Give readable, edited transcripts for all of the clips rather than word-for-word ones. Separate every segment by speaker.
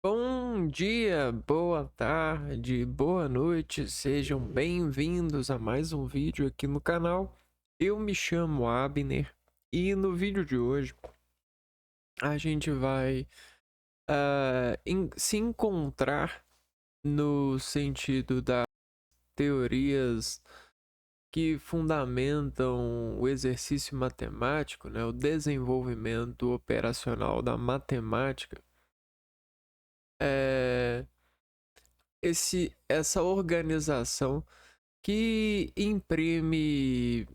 Speaker 1: Bom dia, boa tarde, boa noite, sejam bem-vindos a mais um vídeo aqui no canal. Eu me chamo Abner e no vídeo de hoje a gente vai se encontrar no sentido das teorias que fundamentam o exercício matemático, né, o desenvolvimento operacional da matemática. É, essa organização que imprime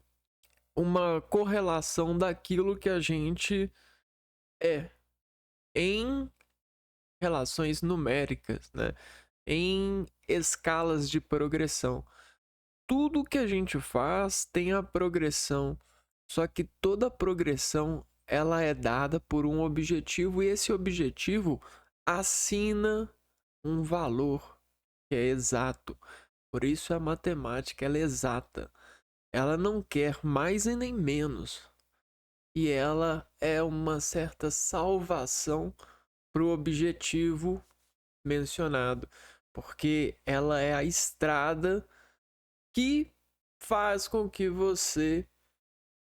Speaker 1: uma correlação daquilo que a gente é em relações numéricas, né? Em escalas de progressão. Tudo que a gente faz tem a progressão, só que toda progressão ela é dada por um objetivo e esse objetivo assina um valor que é exato. Por isso a matemática ela é exata. Ela não quer mais e nem menos. E ela é uma certa salvação para o objetivo mencionado, porque ela é a estrada que faz com que você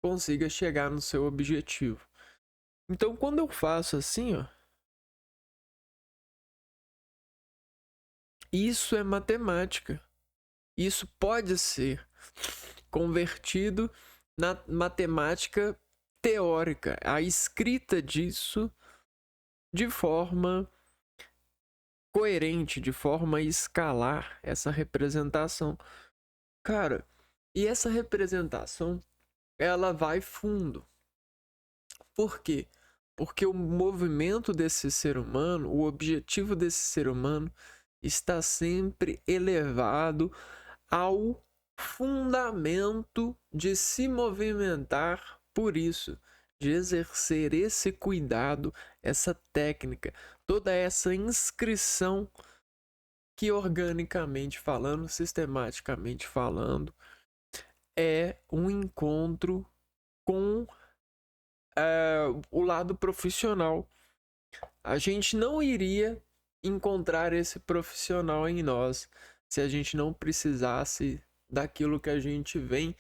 Speaker 1: consiga chegar no seu objetivo. Então, quando eu faço assim, ó, isso é matemática. Isso pode ser convertido na matemática teórica, a escrita disso de forma coerente, de forma escalar essa representação. Cara, e essa representação, ela vai fundo. Por quê? Porque o movimento desse ser humano, o objetivo desse ser humano, está sempre elevado ao fundamento de se movimentar por isso, de exercer esse cuidado, essa técnica, toda essa inscrição que organicamente falando, sistematicamente falando, é um encontro com o lado profissional. A gente não iria encontrar esse profissional em nós se a gente não precisasse daquilo que a gente vem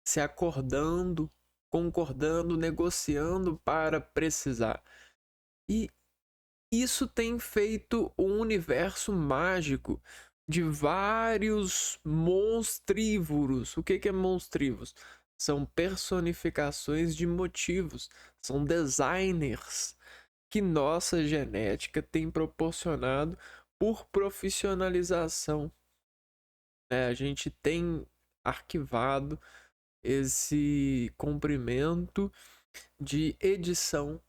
Speaker 1: se acordando, concordando, negociando para precisar. E isso tem feito um universo mágico de vários monstrívoros. O que é monstrívoros? São personificações de motivos, são designers que nossa genética tem proporcionado por profissionalização. A gente tem arquivado esse comprimento de edição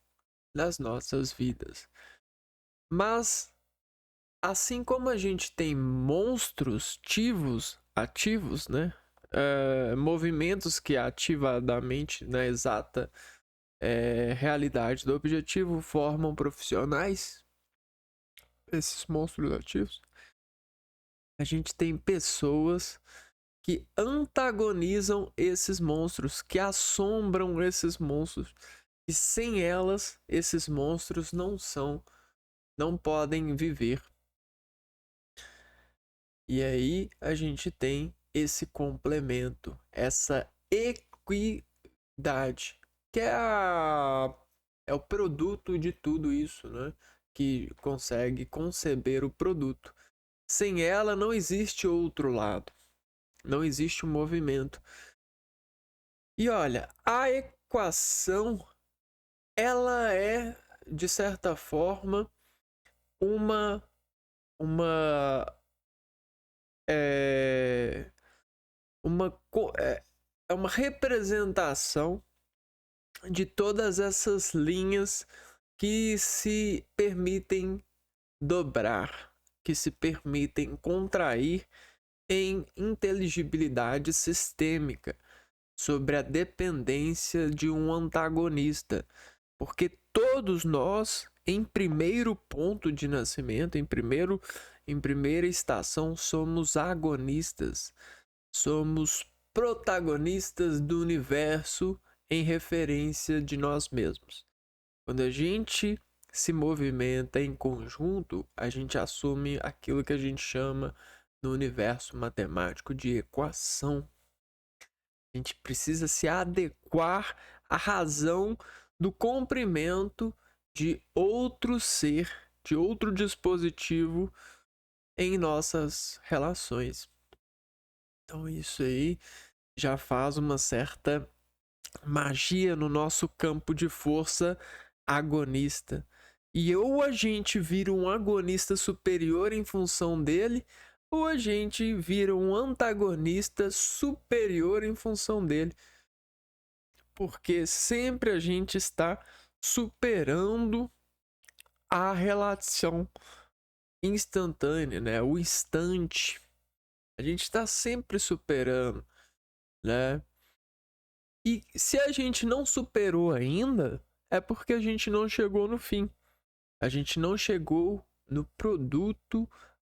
Speaker 1: das nossas vidas. Mas, assim como a gente tem monstros ativos, né? Movimentos que ativadamente, na exata realidade do objetivo, formam profissionais, esses monstros ativos, a gente tem pessoas que antagonizam esses monstros, que assombram esses monstros, e sem elas, esses monstros não podem viver. E aí a gente tem esse complemento, essa equidade, que é o produto de tudo isso, né? Que consegue conceber o produto. Sem ela não existe outro lado, não existe um movimento. E olha, a equação, ela é, de certa forma, uma uma é, uma é uma representação de todas essas linhas que se permitem dobrar, que se permitem contrair em inteligibilidade sistêmica sobre a dependência de um antagonista, porque todos nós, em primeiro ponto de nascimento, em primeira estação, somos agonistas, somos protagonistas do universo em referência de nós mesmos. Quando a gente se movimenta em conjunto, a gente assume aquilo que a gente chama no universo matemático de equação. A gente precisa se adequar à razão do comprimento de outro ser, de outro dispositivo em nossas relações. Então isso aí já faz uma certa magia no nosso campo de força agonista. E ou a gente vira um agonista superior em função dele, ou a gente vira um antagonista superior em função dele. Porque sempre a gente está superando a relação instantânea, né? O instante. A gente está sempre superando, né? E se a gente não superou ainda, é porque a gente não chegou no fim. A gente não chegou no produto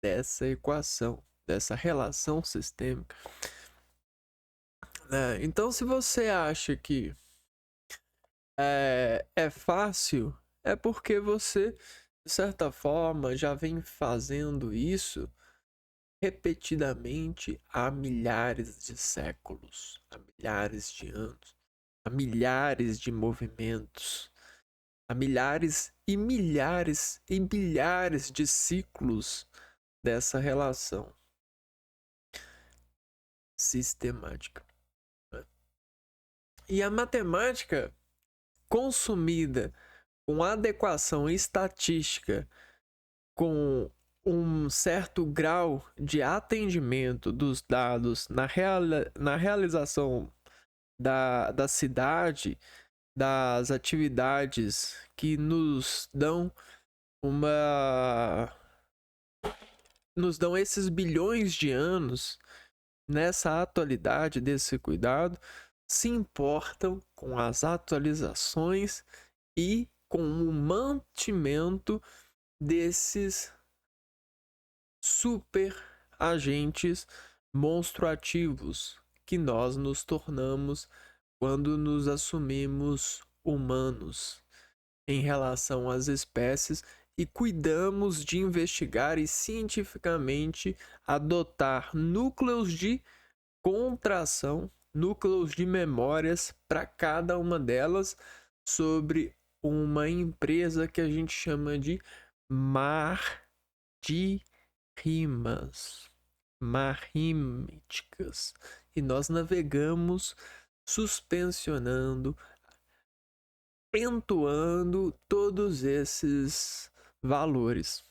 Speaker 1: dessa equação, dessa relação sistêmica. Então, se você acha que é fácil, é porque você, de certa forma, já vem fazendo isso repetidamente há milhares de séculos, há milhares de anos, há milhares de movimentos, há milhares e milhares e bilhares de ciclos dessa relação sistemática. E a matemática consumida com adequação estatística, com um certo grau de atendimento dos dados na realização da cidade, das atividades que nos dão esses bilhões de anos nessa atualidade desse cuidado, se importam com as atualizações e com o mantimento desses super agentes monstruativos que nós nos tornamos quando nos assumimos humanos em relação às espécies e cuidamos de investigar e cientificamente adotar núcleos de contração, núcleos de memórias para cada uma delas sobre uma empresa que a gente chama de mar de rimas marrímicas. E nós navegamos suspensionando, entoando todos esses valores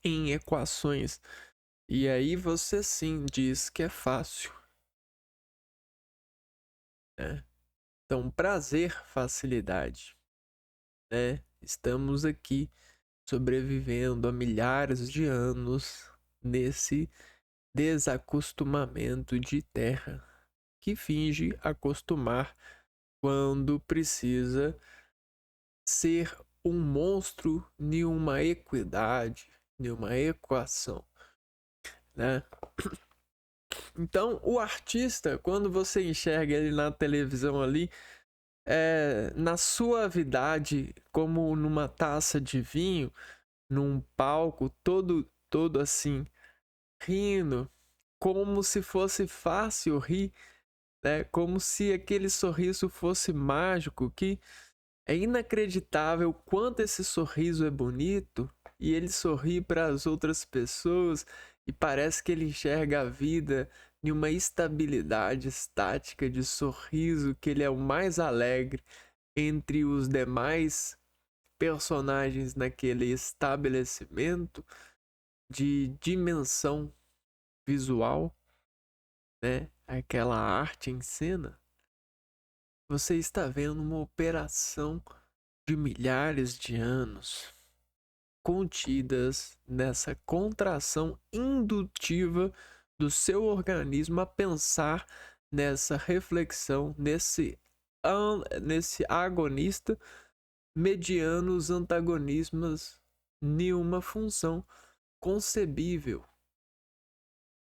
Speaker 1: em equações. E aí você sim diz que é fácil. Né? Então, prazer, facilidade. Né? Estamos aqui sobrevivendo há milhares de anos nesse desacostumamento de terra que finge acostumar quando precisa ser um monstro de uma equidade, de uma equação, né? Então, o artista, quando você enxerga ele na televisão ali, na suavidade, como numa taça de vinho, num palco todo assim, rindo, como se fosse fácil rir, né? Como se aquele sorriso fosse mágico, que é inacreditável quanto esse sorriso é bonito, e ele sorri para as outras pessoas e parece que ele enxerga a vida em uma estabilidade estática de sorriso, que ele é o mais alegre entre os demais personagens naquele estabelecimento de dimensão visual, né? Aquela arte em cena. Você está vendo uma operação de milhares de anos contidas nessa contração indutiva do seu organismo a pensar nessa reflexão, nesse agonista mediando os antagonismos em uma função concebível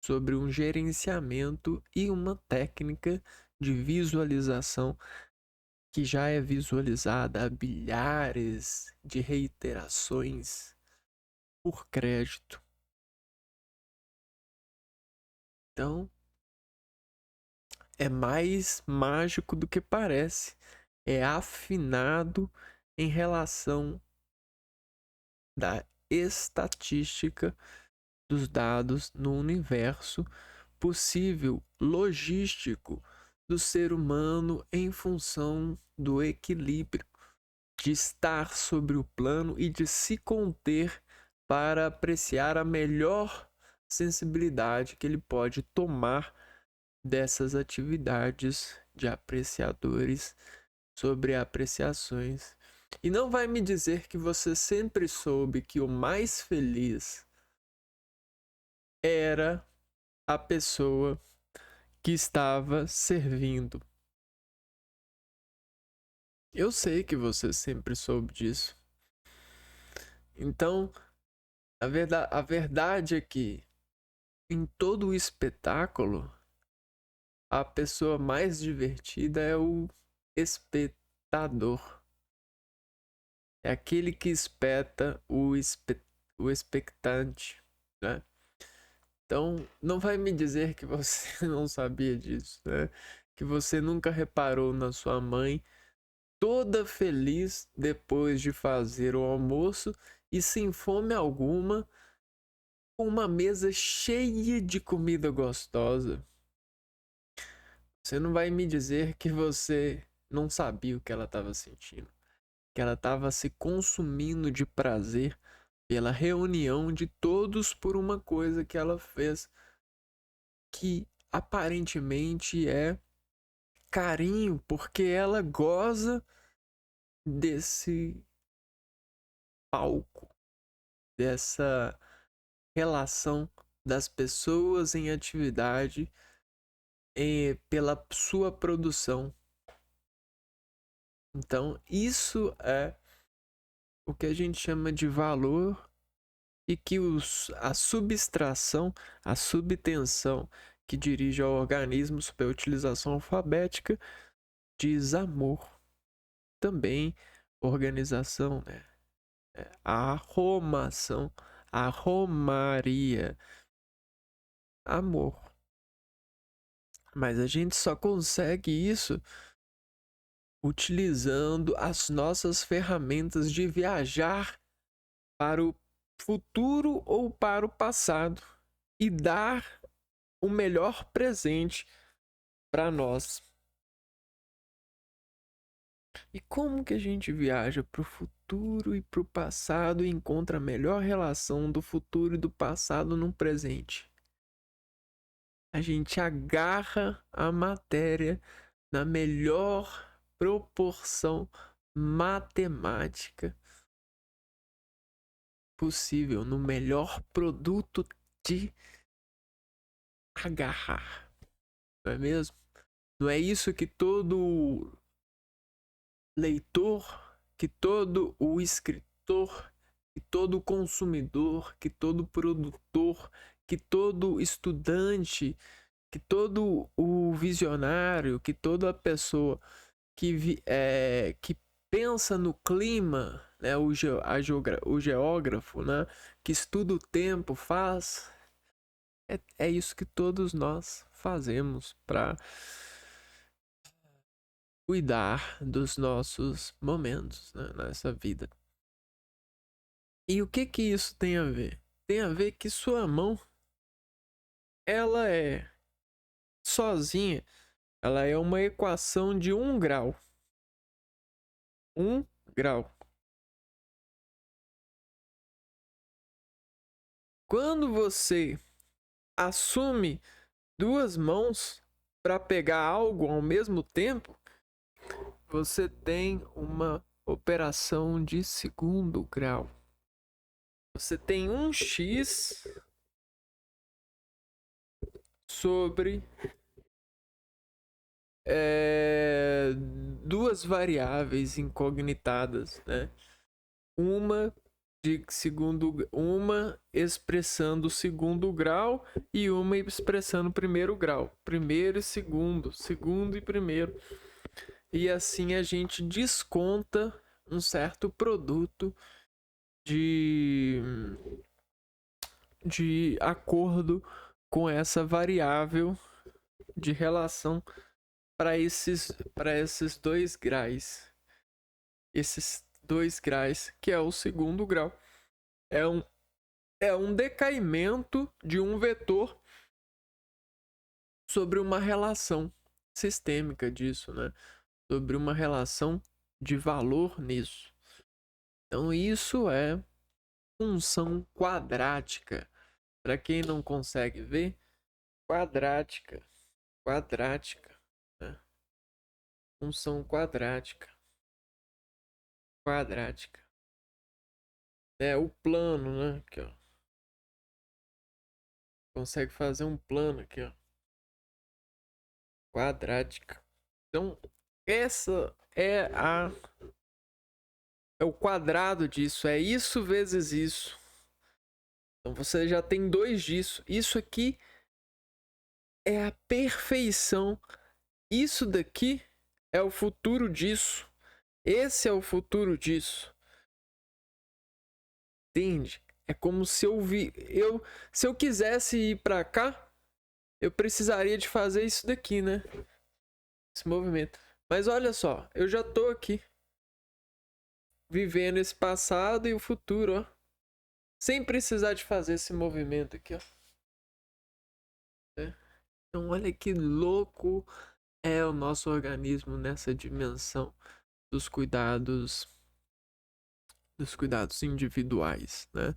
Speaker 1: sobre um gerenciamento e uma técnica de visualização que já é visualizada a bilhares de reiterações por crédito. Então, é mais mágico do que parece. É afinado em relação da estatística dos dados no universo possível logístico do ser humano em função do equilíbrio, de estar sobre o plano e de se conter para apreciar a melhor sensibilidade que ele pode tomar dessas atividades de apreciadores sobre apreciações. E não vai me dizer que você sempre soube que o mais feliz era a pessoa que estava servindo. Eu sei que você sempre soube disso. Então, a verdade é que em todo o espetáculo, a pessoa mais divertida é o espectador. É aquele que espeta o expectante, né? Então, não vai me dizer que você não sabia disso, né? Que você nunca reparou na sua mãe toda feliz depois de fazer o almoço e sem fome alguma, com uma mesa cheia de comida gostosa. Você não vai me dizer que você não sabia o que ela estava sentindo, que ela estava se consumindo de prazer pela reunião de todos por uma coisa que ela fez, que aparentemente é carinho, porque ela goza desse palco, dessa relação das pessoas em atividade pela sua produção. Então, isso é o que a gente chama de valor e que a subtração, a subtensão que dirige ao organismo sob a utilização alfabética diz amor. Também organização, né? Arromação, arromaria, amor. Mas a gente só consegue isso utilizando as nossas ferramentas de viajar para o futuro ou para o passado e dar o melhor presente para nós. E como que a gente viaja para o futuro e para o passado e encontra a melhor relação do futuro e do passado no presente? A gente agarra a matéria na melhor proporção matemática possível, no melhor produto de agarrar, não é mesmo? Não é isso que todo leitor, que todo o escritor, que todo consumidor, que todo produtor, que todo estudante, que todo o visionário, que toda pessoa que pensa no clima, né, o geógrafo, né, que estuda o tempo faz, é isso que todos nós fazemos para cuidar dos nossos momentos, né, nessa vida. E o que isso tem a ver? Tem a ver que sua mão, ela é sozinha, ela é uma equação de 1 grau. 1 grau. Quando você assume 2 mãos para pegar algo ao mesmo tempo, você tem uma operação de 2º grau. Você tem 1x sobre 2 variáveis incognitadas, né? Uma expressando o 2º grau e uma expressando o 1º grau. Primeiro e segundo e primeiro. e assim a gente desconta um certo produto de acordo com essa variável de relação para esses 2 graus. Esses 2 graus, que é o segundo grau, é um decaimento de um vetor sobre uma relação sistêmica disso, né? Sobre uma relação de valor nisso. Então isso é função quadrática. Para quem não consegue ver, quadrática, né? Função quadrática. É o plano, né? Aqui, ó. Consegue fazer um plano aqui, ó. Quadrática. Então, essa é o quadrado disso, é isso vezes isso. Então você já tem 2 disso. Isso aqui é a perfeição. Isso daqui é o futuro disso. Esse é o futuro disso. Entende? É como se se eu quisesse ir para cá, eu precisaria de fazer isso daqui, né? Esse movimento. Mas olha só, eu já tô aqui vivendo esse passado e o futuro, ó, sem precisar de fazer esse movimento aqui, ó. Então olha que louco é o nosso organismo nessa dimensão dos cuidados individuais, né?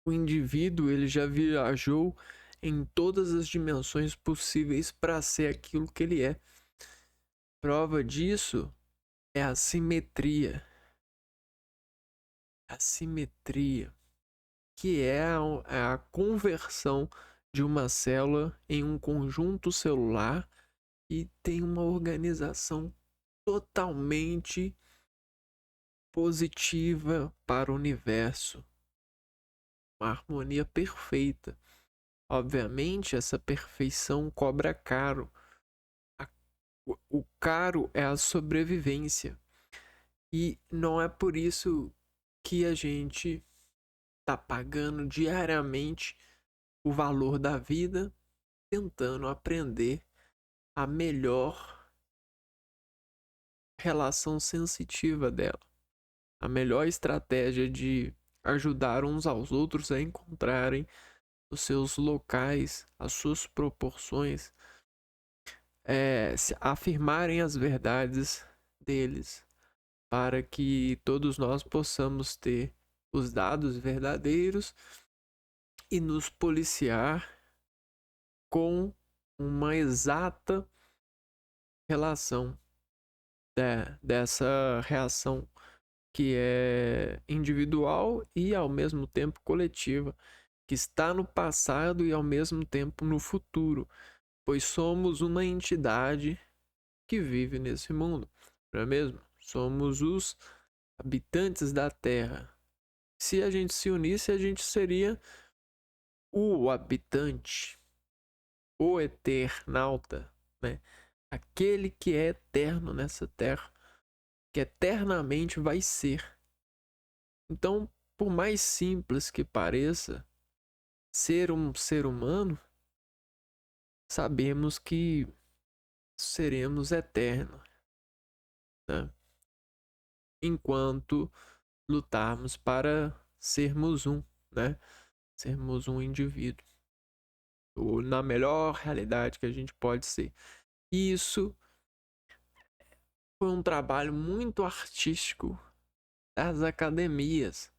Speaker 1: O indivíduo, ele já viajou em todas as dimensões possíveis para ser aquilo que ele é. Prova disso é a simetria. A simetria, que é a conversão de uma célula em um conjunto celular e tem uma organização totalmente positiva para o universo. Uma harmonia perfeita. Obviamente, essa perfeição cobra caro. O caro é a sobrevivência. E não é por isso que a gente está pagando diariamente o valor da vida, tentando aprender a melhor relação sensitiva dela. A melhor estratégia de ajudar uns aos outros a encontrarem os seus locais, as suas proporções, afirmarem as verdades deles, para que todos nós possamos ter os dados verdadeiros e nos policiar com uma exata relação dessa reação que é individual e ao mesmo tempo coletiva, que está no passado e ao mesmo tempo no futuro, pois somos uma entidade que vive nesse mundo, não é mesmo? Somos os habitantes da Terra. Se a gente se unisse, a gente seria o habitante, o eternauta, né? Aquele que é eterno nessa Terra, que eternamente vai ser. Então, por mais simples que pareça ser um ser humano, sabemos que seremos eternos, né? Enquanto lutarmos para sermos um, né? Sermos um indivíduo, ou na melhor realidade que a gente pode ser. E isso foi um trabalho muito artístico das academias.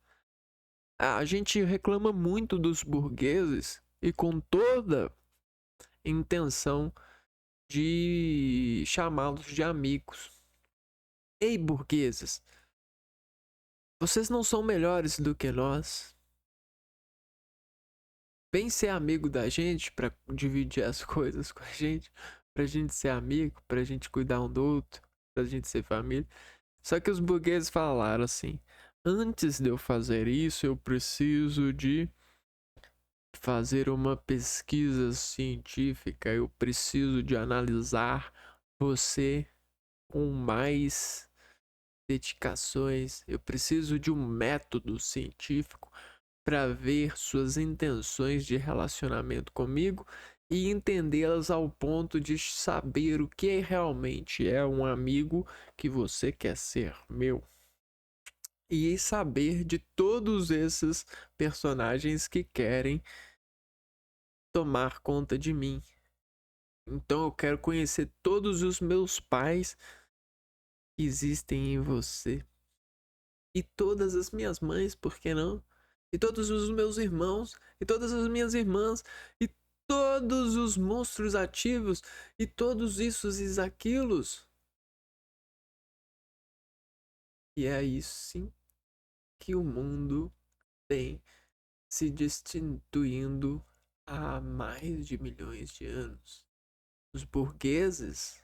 Speaker 1: A gente reclama muito dos burgueses e com toda intenção de chamá-los de amigos. Ei, burgueses, vocês não são melhores do que nós. Vem ser amigo da gente para dividir as coisas com a gente, pra gente ser amigo, pra gente cuidar um do outro, pra gente ser família. Só que os burgueses falaram assim: antes de eu fazer isso, eu preciso de fazer uma pesquisa científica, eu preciso de analisar você com mais dedicações. Eu preciso de um método científico para ver suas intenções de relacionamento comigo e entendê-las ao ponto de saber o que realmente é um amigo que você quer ser meu. E saber de todos esses personagens que querem tomar conta de mim. Então eu quero conhecer todos os meus pais que existem em você. E todas as minhas mães, por que não? E todos os meus irmãos, e todas as minhas irmãs, e todos os monstros ativos, e todos esses e aquilos. E é isso sim que o mundo tem se destituindo há mais de milhões de anos. Os burgueses,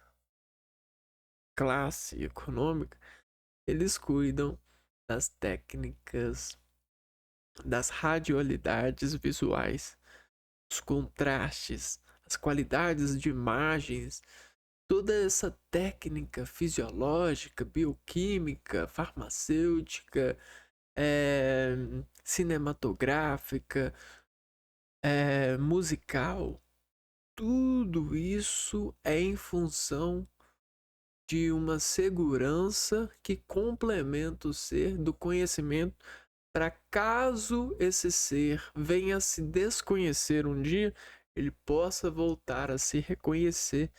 Speaker 1: classe econômica, eles cuidam das técnicas, das radicalidades visuais, os contrastes, as qualidades de imagens, toda essa técnica fisiológica, bioquímica, farmacêutica, cinematográfica, musical, tudo isso é em função de uma segurança que complementa o ser do conhecimento para caso esse ser venha a se desconhecer um dia, ele possa voltar a se reconhecer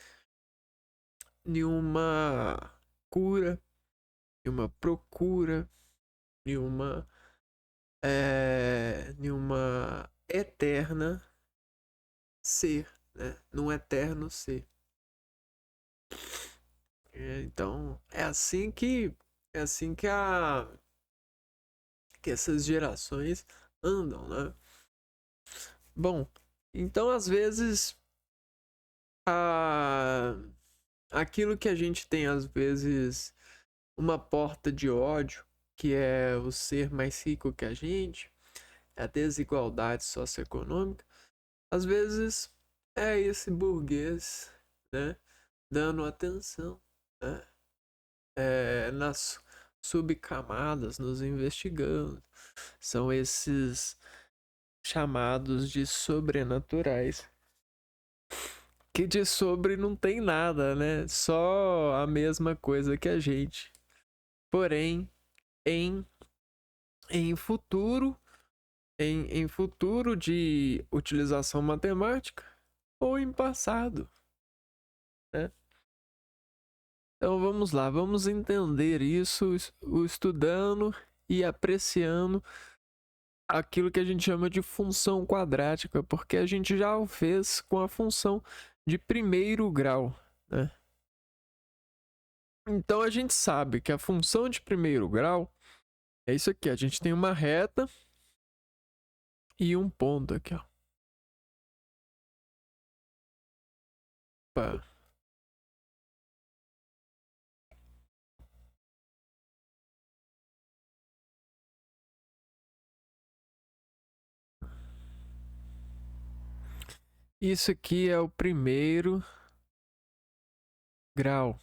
Speaker 1: em uma cura, em uma procura, em uma eterna ser, né? Num eterno ser. Então é assim que essas gerações andam, né? Bom, então às vezes a aquilo que a gente tem às vezes uma porta de ódio, que é o ser mais rico que a gente, a desigualdade socioeconômica, às vezes é esse burguês, né, dando atenção, né, nas subcamadas, nos investigando. São esses chamados de sobrenaturais. Que de sobre não tem nada, né? Só a mesma coisa que a gente. Porém, em, em futuro, em futuro de utilização matemática ou em passado, né? Então vamos lá, vamos entender isso, estudando e apreciando aquilo que a gente chama de função quadrática, porque a gente já o fez com a função de primeiro grau, né? Então a gente sabe que a função de primeiro grau é isso aqui, a gente tem uma reta e um ponto aqui, ó. Opa. Isso aqui é o primeiro grau,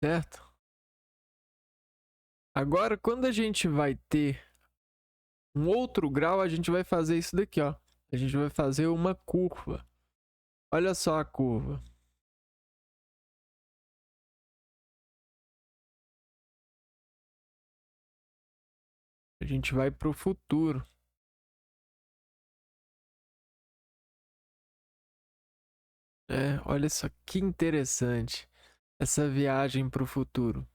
Speaker 1: certo? Agora, quando a gente vai ter um outro grau, a gente vai fazer isso daqui, ó. A gente vai fazer uma curva. Olha só a curva. A gente vai para o futuro. Olha só que interessante essa viagem para o futuro.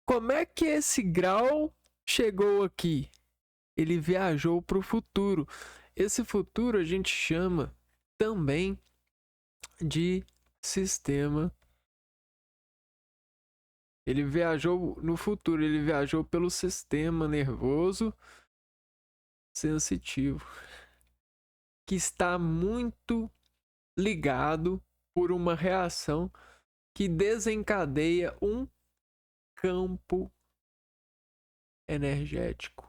Speaker 1: Como é que esse grau chegou aqui? Ele viajou para o futuro. Esse futuro a gente chama também de sistema. Ele viajou no futuro, ele viajou pelo sistema nervoso sensitivo, que está muito ligado por uma reação que desencadeia um campo energético.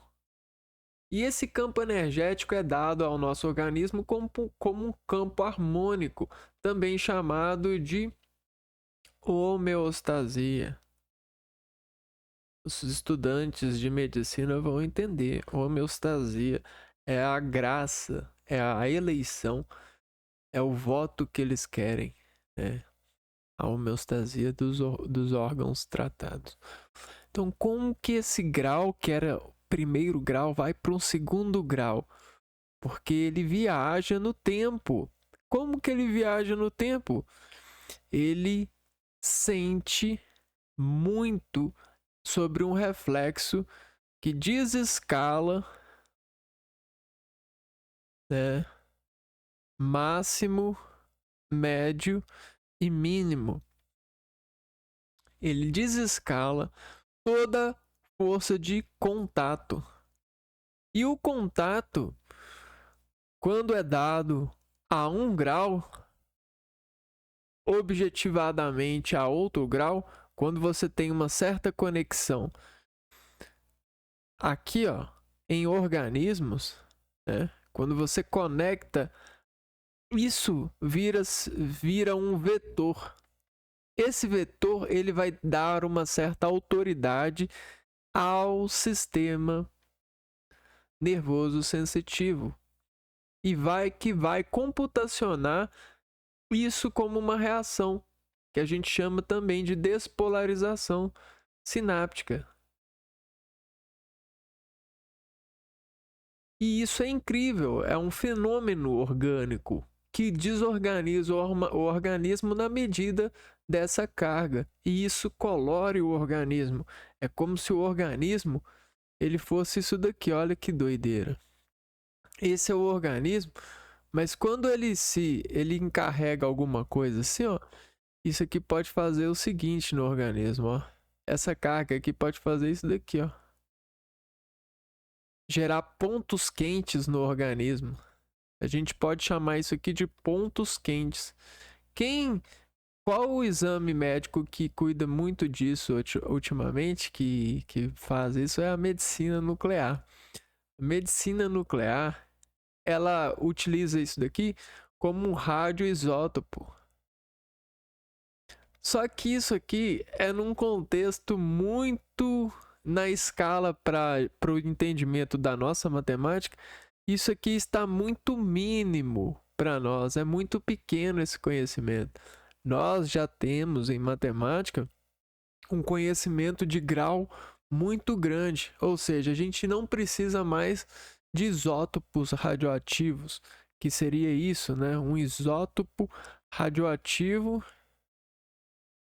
Speaker 1: E esse campo energético é dado ao nosso organismo como um campo harmônico, também chamado de homeostasia. Os estudantes de medicina vão entender. Homeostasia é a graça, é a eleição, é o voto que eles querem, né? A homeostasia dos órgãos tratados. Então, como que esse grau, que era o primeiro grau, vai para um segundo grau? Porque ele viaja no tempo. Como que ele viaja no tempo? Ele sente muito sobre um reflexo que desescala, né, máximo, médio e mínimo. Ele desescala toda força de contato. E o contato, quando é dado a 1 grau, objetivadamente a outro grau, quando você tem uma certa conexão aqui, ó, em organismos, né? Quando você conecta, isso vira um vetor. Esse vetor ele vai dar uma certa autoridade ao sistema nervoso sensitivo e vai computacionar isso como uma reação, que a gente chama também de despolarização sináptica. E isso é incrível, é um fenômeno orgânico que desorganiza o organismo na medida dessa carga. E isso colore o organismo. É como se o organismo ele fosse isso daqui, olha que doideira. Esse é o organismo, mas quando ele encarrega alguma coisa assim, ó, isso aqui pode fazer o seguinte no organismo, ó. Essa carga aqui pode fazer isso daqui, ó. Gerar pontos quentes no organismo. A gente pode chamar isso aqui de pontos quentes. Qual o exame médico que cuida muito disso ultimamente, que faz isso, é a medicina nuclear. A medicina nuclear, ela utiliza isso daqui como um radioisótopo. Só que isso aqui é num contexto muito na escala para o entendimento da nossa matemática. Isso aqui está muito mínimo para nós, é muito pequeno esse conhecimento. Nós já temos em matemática um conhecimento de grau muito grande, ou seja, a gente não precisa mais de isótopos radioativos, que seria isso, né? Um isótopo radioativo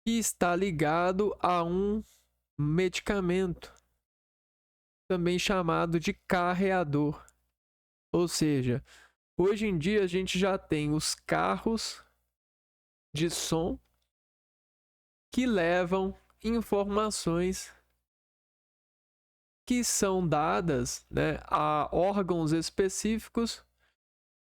Speaker 1: que está ligado a um medicamento, também chamado de carreador. Ou seja, hoje em dia a gente já tem os carros de som que levam informações que são dadas, né, a órgãos específicos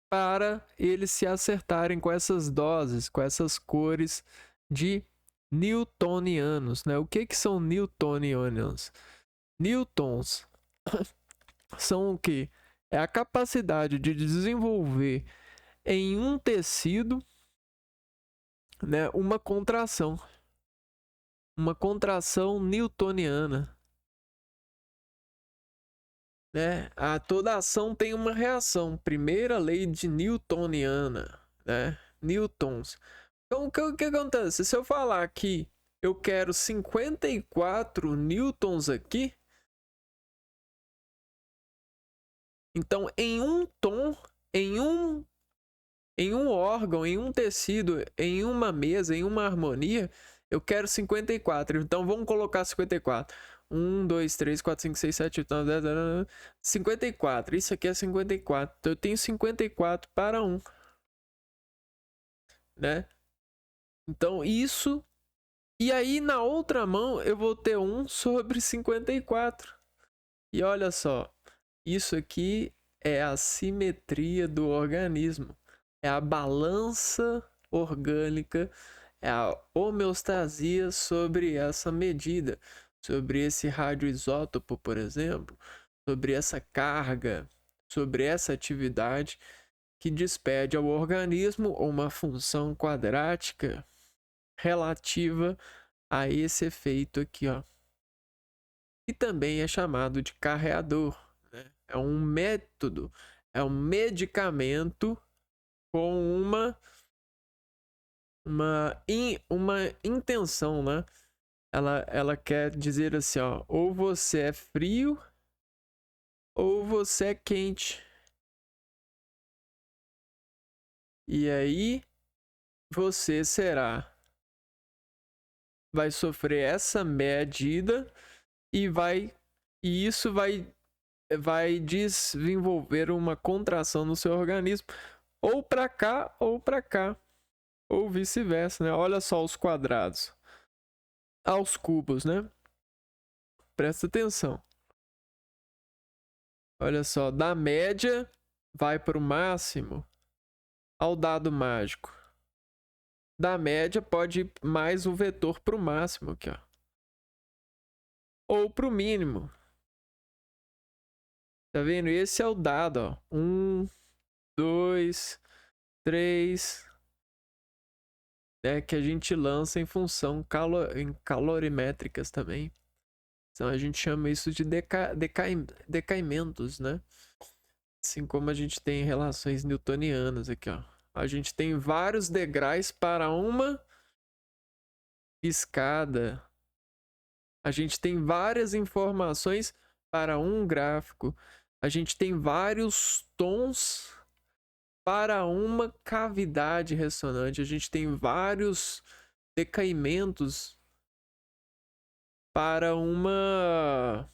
Speaker 1: para eles se acertarem com essas doses, com essas cores de newtonianos, né? O que são newtonianos? Newtons são o que? É a capacidade de desenvolver em um tecido, né, uma contração newtoniana, né? Toda ação tem uma reação. Primeira lei de newtoniana, né? Newtons. Então, o que acontece? Se eu falar que eu quero 54 newtons aqui, então em um tom, em um órgão, em um tecido, em uma mesa, em uma harmonia, eu quero 54. Então vamos colocar 54. 1, 2, 3, 4, 5, 6, 7, 8, 9, 10, 54. Isso aqui é 54. Então eu tenho 54 para 1. Né? Então isso. E aí na outra mão eu vou ter 1 sobre 54. E olha só. Isso aqui é a simetria do organismo. É a balança orgânica, é a homeostasia sobre essa medida, sobre esse radioisótopo, por exemplo, sobre essa carga, sobre essa atividade que despede ao organismo uma função quadrática relativa a esse efeito aqui, ó. E também é chamado de carreador, né? É um método, é um medicamento com uma intenção, né? Ela quer dizer assim, ó, ou você é frio ou você é quente. E aí você vai sofrer essa medida e isso vai desenvolver uma contração no seu organismo, ou para cá ou para cá, ou vice-versa, né? Olha só os quadrados, aos cubos, né? Presta atenção. Olha só, da média vai para o máximo ao dado mágico. Da média pode ir mais o vetor para o máximo aqui, ó. Ou para o mínimo. Tá vendo? Esse é o dado, ó. 1, 2, 3, né, que a gente lança em função em calorimétricas também. Então a gente chama isso de decaimentos, né? Assim como a gente tem relações newtonianas aqui, ó. A gente tem vários degraus para uma escada. A gente tem várias informações para um gráfico. A gente tem vários tons para uma cavidade ressonante. A gente tem vários decaimentos para uma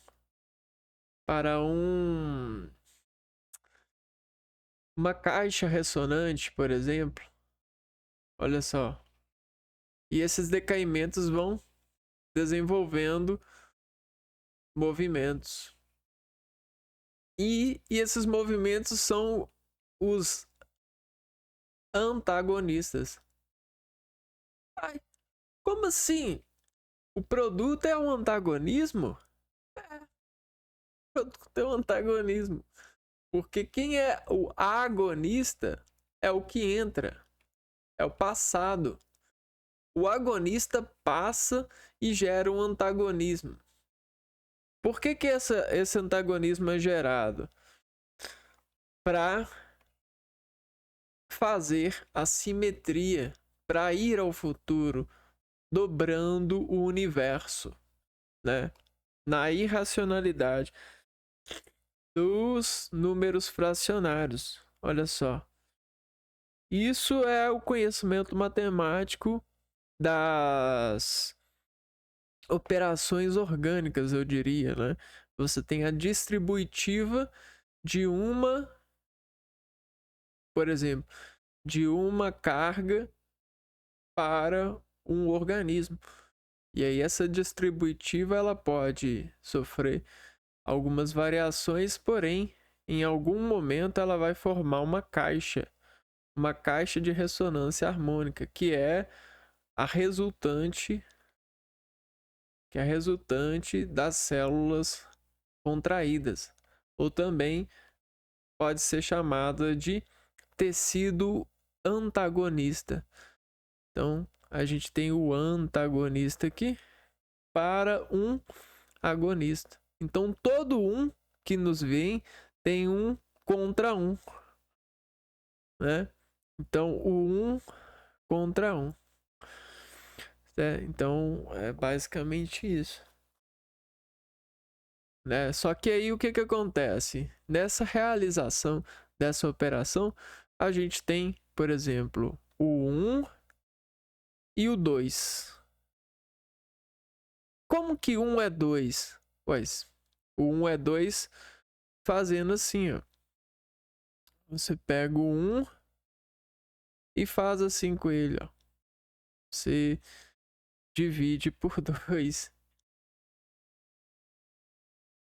Speaker 1: caixa ressonante, por exemplo. Olha só. E esses decaimentos vão desenvolvendo movimentos. E esses movimentos são os antagonistas. Ai, como assim? O produto é um antagonismo? É, o produto é um antagonismo. Porque quem é o agonista é o que entra, é o passado. O agonista passa e gera um antagonismo. Por que esse antagonismo é gerado? Para fazer a simetria, para ir ao futuro, dobrando o universo, né? Na irracionalidade dos números fracionários. Olha só. Isso é o conhecimento matemático das operações orgânicas, eu diria, né? Você tem a distributiva de por exemplo, de uma carga para um organismo. E aí essa distributiva ela pode sofrer algumas variações, porém, em algum momento ela vai formar uma caixa de ressonância harmônica, que é a resultante das células contraídas, ou também pode ser chamada de tecido antagonista. Então, a gente tem o antagonista aqui para um agonista. Então, todo um que nos vem tem um contra um, né? Então, o um contra um. Então, é basicamente isso. Né? Só que aí o que acontece? Nessa realização dessa operação, a gente tem, por exemplo, o 1 e o 2. Como que 1 é 2? Pois, o 1 é 2 fazendo assim, ó. Você pega o 1 e faz assim com ele, ó. Você divide por 2.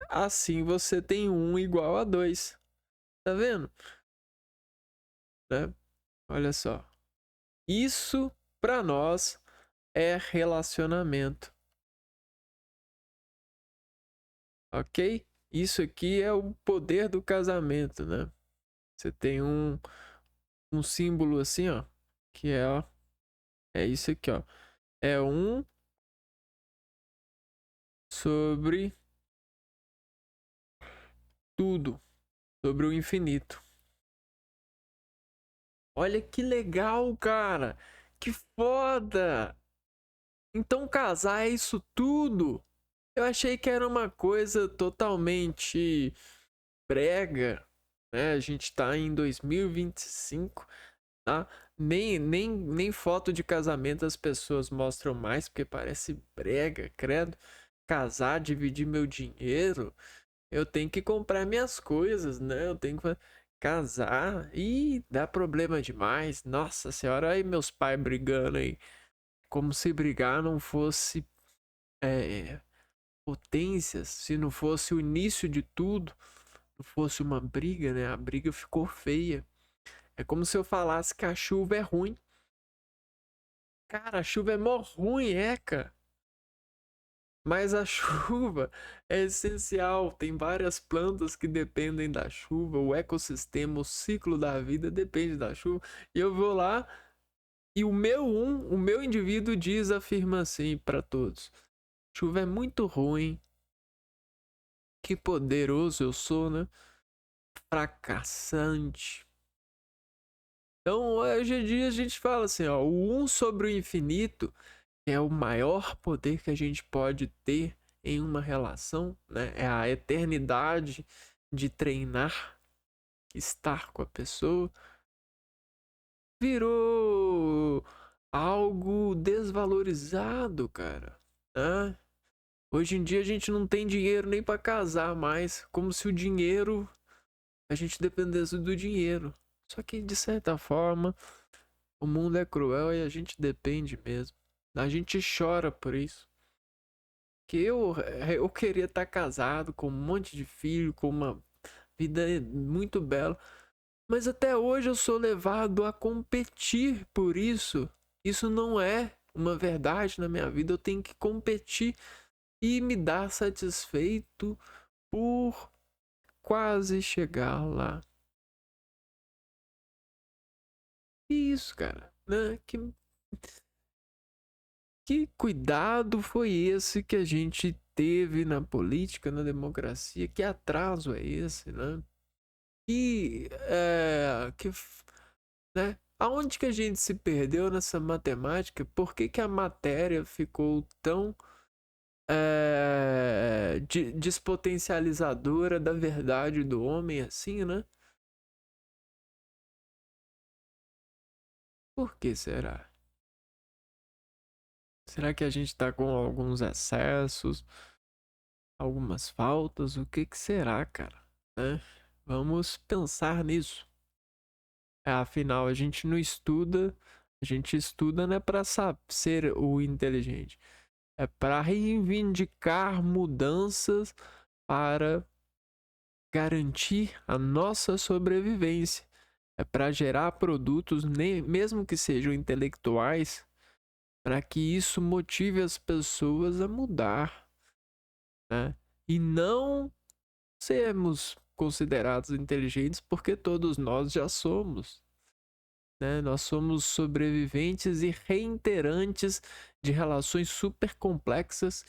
Speaker 1: Assim você tem 1 igual a 2. Tá vendo? Né? Olha só. Isso para nós é relacionamento. Ok? Isso aqui é o poder do casamento, né? Você tem um símbolo assim, ó, que é isso aqui, ó. É um sobre tudo, sobre o infinito. Olha que legal, cara. Que foda! Então casar é isso tudo? Eu achei que era uma coisa totalmente brega, né? A gente tá em 2025, tá? Nem foto de casamento as pessoas mostram mais, porque parece brega, credo. Casar, dividir meu dinheiro, eu tenho que comprar minhas coisas, né? Eu tenho que casar e dá problema demais. Nossa senhora, aí meus pais brigando aí. Como se brigar não fosse potências, se não fosse o início de tudo, não fosse uma briga, né? A briga ficou feia. É como se eu falasse que a chuva é ruim. Cara, a chuva é mó ruim, cara. Mas a chuva é essencial. Tem várias plantas que dependem da chuva. O ecossistema, o ciclo da vida depende da chuva. E eu vou lá e o meu indivíduo afirma assim para todos: chuva é muito ruim. Que poderoso eu sou, né? Fracassante. Então, hoje em dia a gente fala assim, ó, o um sobre o infinito é o maior poder que a gente pode ter em uma relação, né? É a eternidade de treinar, estar com a pessoa. Virou algo desvalorizado, cara, né? Hoje em dia a gente não tem dinheiro nem para casar mais, como se o dinheiro a gente dependesse do dinheiro. Só que de certa forma o mundo é cruel e a gente depende mesmo. A gente chora por isso. Que eu queria estar casado com um monte de filho, com uma vida muito bela, mas até hoje eu sou levado a competir por isso. Isso não é uma verdade na minha vida. Eu tenho que competir e me dar satisfeito por quase chegar lá. E isso, cara, né? Que cuidado foi esse que a gente teve na política, na democracia? Que atraso é esse, né? Né? Aonde que a gente se perdeu nessa matemática? Por que que a matéria ficou tão despotencializadora da verdade do homem assim, né? Por que será? Será que a gente tá com alguns excessos, algumas faltas? O que que será, cara? Né? Vamos pensar nisso. Afinal, a gente estuda não é para ser o inteligente, é para reivindicar mudanças para garantir a nossa sobrevivência. É para gerar produtos, mesmo que sejam intelectuais, para que isso motive as pessoas a mudar, né? E não sermos considerados inteligentes porque todos nós já somos, né? Nós somos sobreviventes e reiterantes de relações super complexas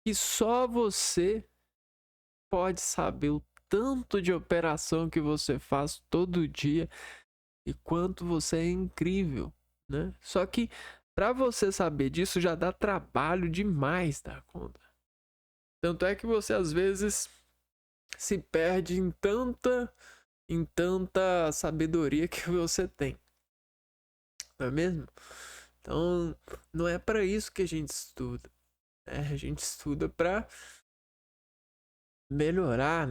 Speaker 1: que só você pode saber o tanto de operação que você faz todo dia e quanto você é incrível, né? Só que para você saber disso já dá trabalho demais da conta. Tanto é que você às vezes se perde em tanta sabedoria que você tem, não é mesmo? Então, não é para isso que a gente estuda, né? A gente estuda para melhorar,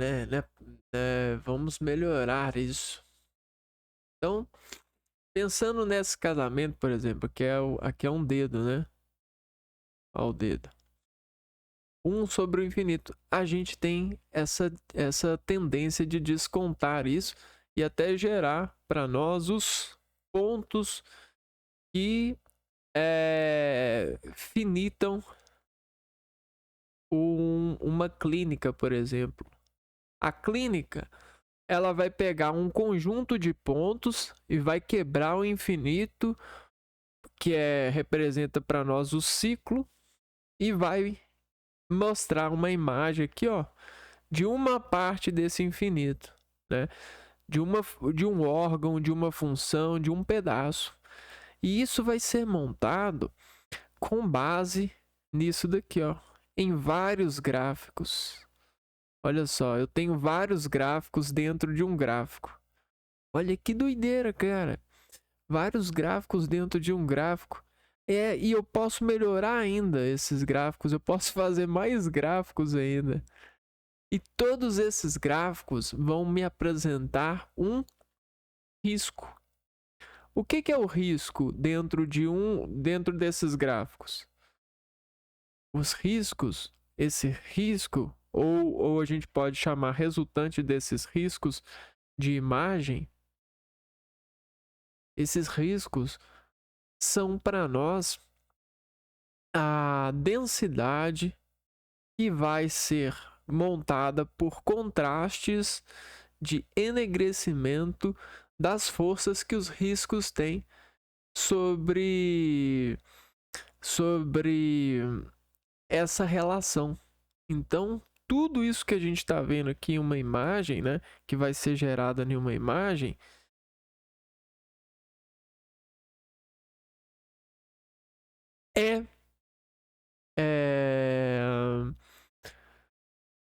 Speaker 1: vamos melhorar isso. Então, pensando nesse casamento, por exemplo, aqui é um dedo, né? Olha o dedo. Um sobre o infinito. A gente tem essa tendência de descontar isso e até gerar para nós os pontos que finitam uma clínica, por exemplo. A clínica, ela vai pegar um conjunto de pontos e vai quebrar o infinito, que representa para nós o ciclo, e vai mostrar uma imagem aqui, ó, de uma parte desse infinito, né? De um órgão, de uma função, de um pedaço. E isso vai ser montado com base nisso daqui, ó, em vários gráficos. Olha só, eu tenho vários gráficos dentro de um gráfico. Olha que doideira, cara. Vários gráficos dentro de um gráfico. E eu posso melhorar ainda esses gráficos. Eu posso fazer mais gráficos ainda. E todos esses gráficos vão me apresentar um risco. O que é o risco dentro desses gráficos? Os riscos, esse risco, ou a gente pode chamar resultante desses riscos de imagem, esses riscos são para nós a densidade que vai ser montada por contrastes de enegrecimento das forças que os riscos têm sobre essa relação. Então, tudo isso que a gente está vendo aqui em uma imagem, né, que vai ser gerada em uma imagem,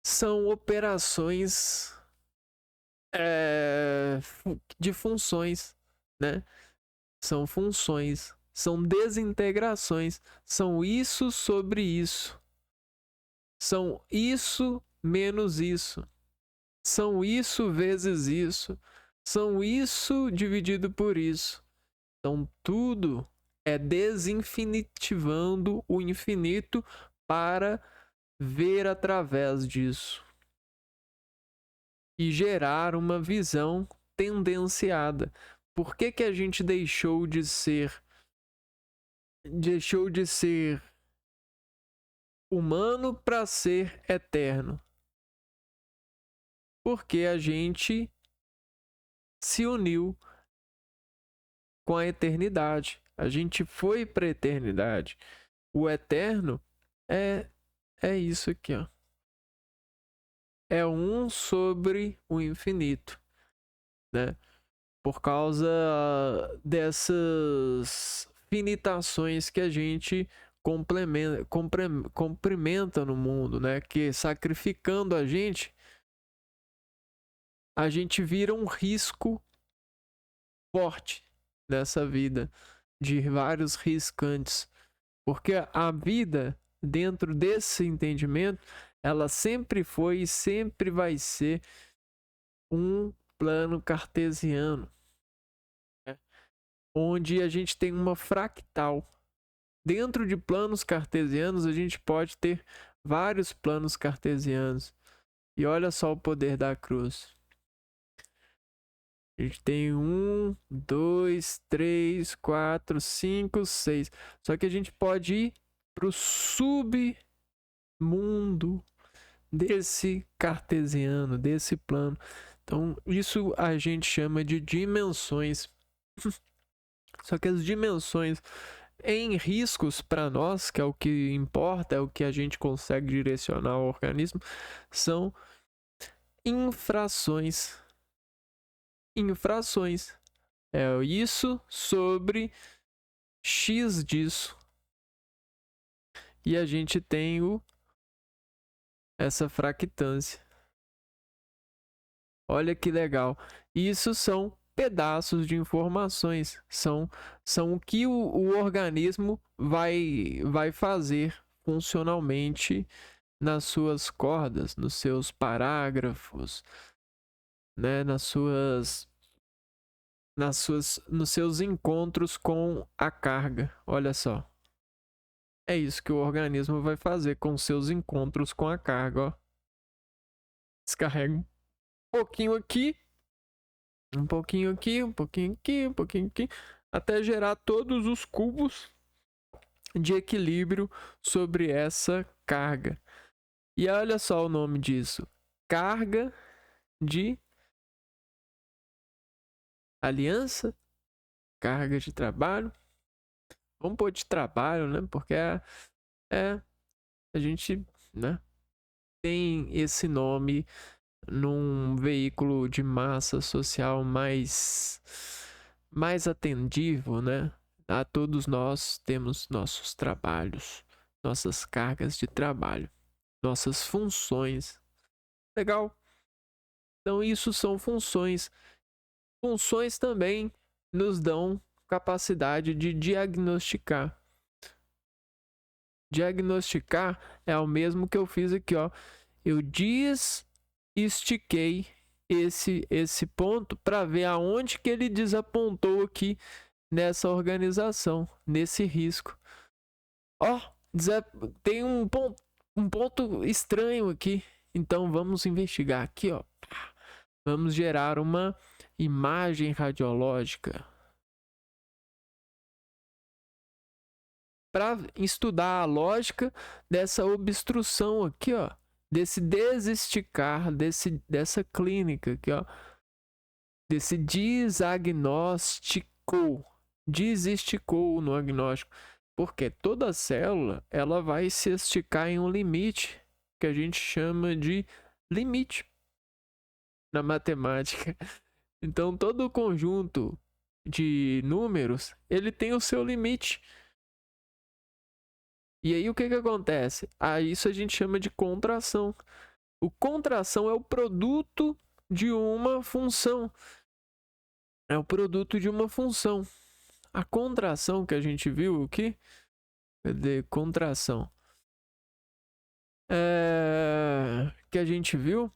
Speaker 1: são operações de funções, né? São funções, são desintegrações, são isso sobre isso, são isso menos isso, são isso vezes isso, são isso dividido por isso. Então tudo é desinfinitivando o infinito para ver através disso e gerar uma visão tendenciada. Por que a gente deixou de ser humano para ser eterno? Porque a gente se uniu com a eternidade. A gente foi para a eternidade. O eterno é isso aqui, ó. É um sobre o infinito, né? Por causa dessas finitações que a gente cumprimenta no mundo, né? Que sacrificando a gente vira um risco forte nessa vida, de vários riscantes. Porque a vida, dentro desse entendimento, ela sempre foi e sempre vai ser um plano cartesiano, né? Onde a gente tem uma fractal. Dentro de planos cartesianos, a gente pode ter vários planos cartesianos. E olha só o poder da cruz. A gente tem 1, 2, 3, 4, 5, 6. Só que a gente pode ir para o submundo desse cartesiano, desse plano. Então, isso a gente chama de dimensões. Só que as dimensões em riscos para nós, que é o que importa, é o que a gente consegue direcionar ao organismo, são infrações. Infrações. É isso sobre X disso. E a gente tem essa fractância. Olha que legal. Isso são pedaços de informações. São o que o organismo vai fazer funcionalmente nas suas cordas, nos seus parágrafos, né, nos seus encontros com a carga. Olha só. É isso que o organismo vai fazer com seus encontros com a carga, ó. Descarrega um pouquinho aqui, um pouquinho aqui, um pouquinho aqui, um pouquinho aqui, até gerar todos os cubos de equilíbrio sobre essa carga. E olha só o nome disso: carga de aliança, carga de trabalho. Vamos pôr de trabalho, né? Porque a gente, né, tem esse nome num veículo de massa social mais atendível, né? A todos nós temos nossos trabalhos, nossas cargas de trabalho, nossas funções. Legal? Então, isso são funções. Funções também nos dão capacidade de diagnosticar. Diagnosticar é o mesmo que eu fiz aqui, ó. Eu estiquei esse ponto para ver aonde que ele desapontou aqui nessa organização, nesse risco. Ó, tem um ponto estranho aqui. Então vamos investigar aqui, ó. Vamos gerar uma imagem radiológica para estudar a lógica dessa obstrução aqui, ó, desse desesticar, dessa clínica aqui, ó, desse desesticou no agnóstico, porque toda célula ela vai se esticar em um limite que a gente chama de limite na matemática. Então todo o conjunto de números ele tem o seu limite. E aí o que acontece? Isso a gente chama de contração. O contração é o produto de uma função. É o produto de uma função. A contração que a gente viu aqui, cadê? Contração. Que a gente viu,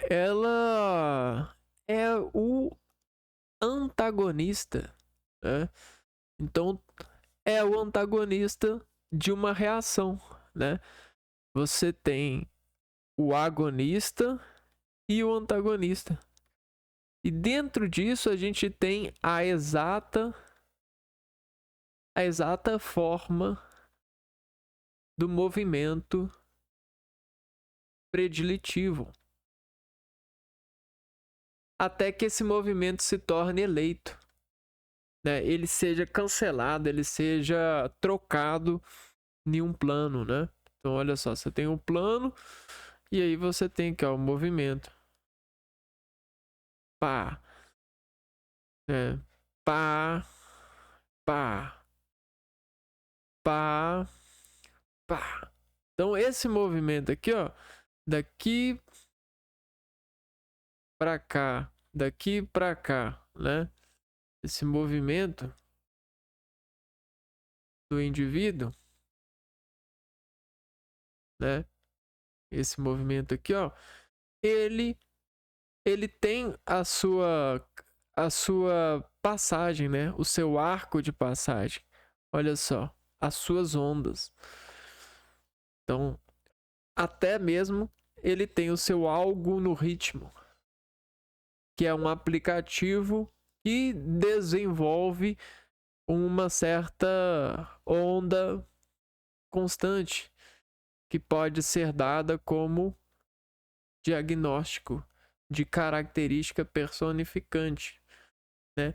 Speaker 1: ela é o antagonista, né? Então, é o antagonista de uma reação, né? Você tem o agonista e o antagonista. E dentro disso a gente tem a exata forma do movimento prediletivo. Até que esse movimento se torne eleito, né? Ele seja cancelado, ele seja trocado em um plano, né? Então olha só, você tem um plano e aí você tem que o movimento. Pá. Pá. Pá. Pá. Pá. Então esse movimento aqui, ó, daqui para cá, daqui para cá, né? Esse movimento do indivíduo, né? Esse movimento aqui, ó, ele tem a sua passagem, né? O seu arco de passagem. Olha só, as suas ondas. Então, até mesmo ele tem o seu algo no ritmo, que é um aplicativo que desenvolve uma certa onda constante que pode ser dada como diagnóstico de característica personificante, né?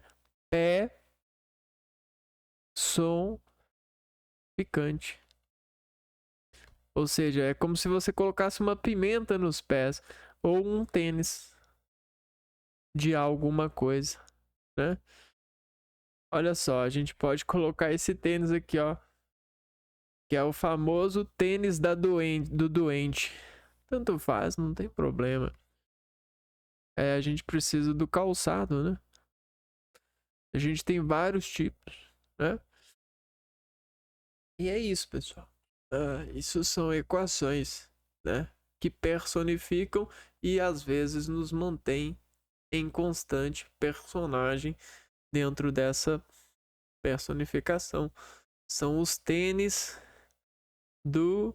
Speaker 1: Pé-som-ficante. Ou seja, é como se você colocasse uma pimenta nos pés ou um tênis de alguma coisa, né? Olha só, a gente pode colocar esse tênis aqui, ó, que é o famoso tênis do doente. Tanto faz, não tem problema. A gente precisa do calçado, né? A gente tem vários tipos, né? E é isso, pessoal. Isso são equações, né? Que personificam e às vezes nos mantêm em constante personagem dentro dessa personificação. São os tênis do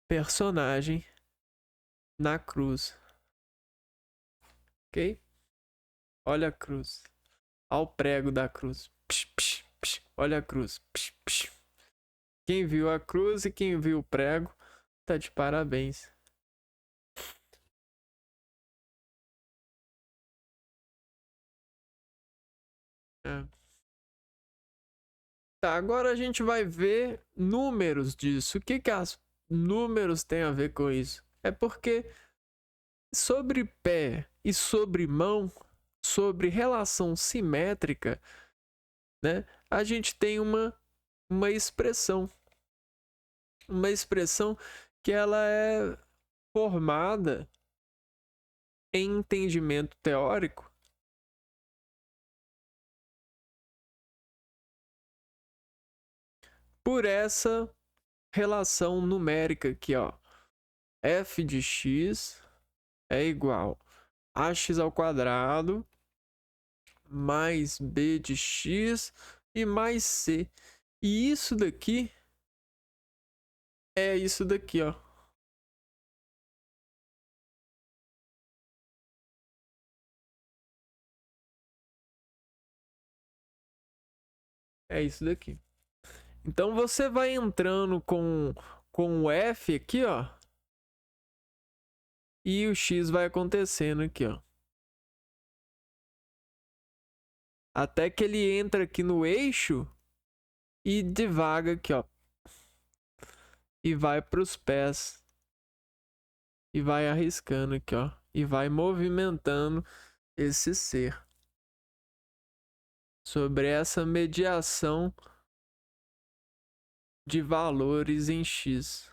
Speaker 1: personagem na cruz. Ok? Olha a cruz. Olha o prego da cruz. Psh, psh, psh. Olha a cruz. Psh, psh. Quem viu a cruz e quem viu o prego tá de parabéns. É. Tá, agora a gente vai ver números disso. O que que os números têm a ver com isso? É porque sobre pé e sobre mão, sobre relação simétrica, né? A gente tem uma expressão. Uma expressão que ela é formada em entendimento teórico por essa relação numérica aqui, ó. F de x é igual a x ao quadrado mais b de x e mais c. E isso daqui é isso daqui, ó. É isso daqui. Então você vai entrando com o F aqui, ó. E o X vai acontecendo aqui, ó. Até que ele entra aqui no eixo e divaga aqui, ó. E vai para os pés. E vai arriscando aqui, ó. E vai movimentando esse ser. Sobre essa mediação de valores em X.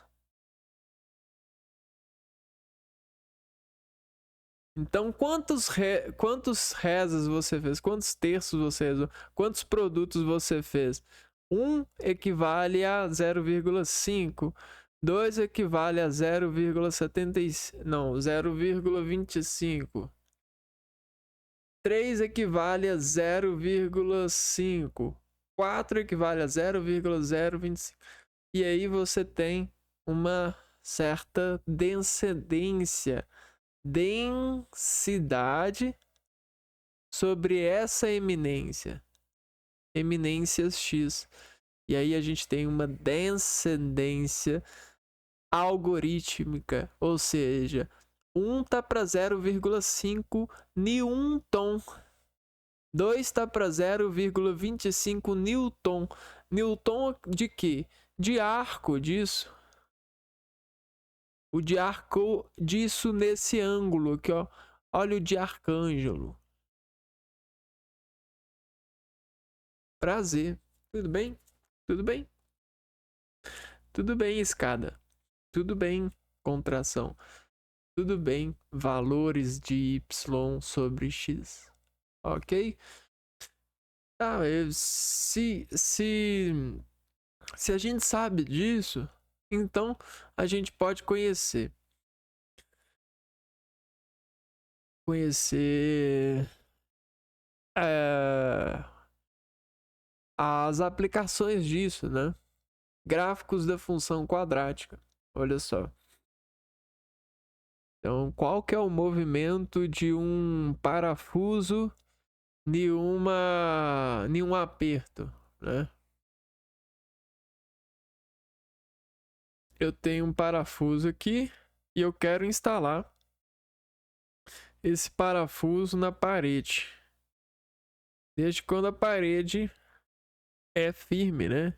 Speaker 1: Então, quantos rezas você fez? Quantos terços você rezou? Quantos produtos você fez? 1 equivale a 0,5. 2 equivale a 0,75. Não, 0,25. 3 equivale a 0,5. 4 equivale a 0,025. E aí você tem uma certa densidade sobre essa eminência, eminências X. E aí a gente tem uma descendência algorítmica, ou seja, 1 tá para 0,5 newton, 2 tá para 0,25 newton. Newton de quê? De arco disso. O de arco disso nesse ângulo aqui, ó. Olha o de arcângelo. Prazer. Tudo bem? Tudo bem? Tudo bem, escada. Tudo bem, contração. Tudo bem, valores de y sobre x. Ok? Tá, se a gente sabe disso, então a gente pode conhecer é, as aplicações disso, né? Gráficos da função quadrática. Olha só. Então, qual que é o movimento de um parafuso em um aperto, né? Eu tenho um parafuso aqui e eu quero instalar esse parafuso na parede. Desde quando a parede é firme, né?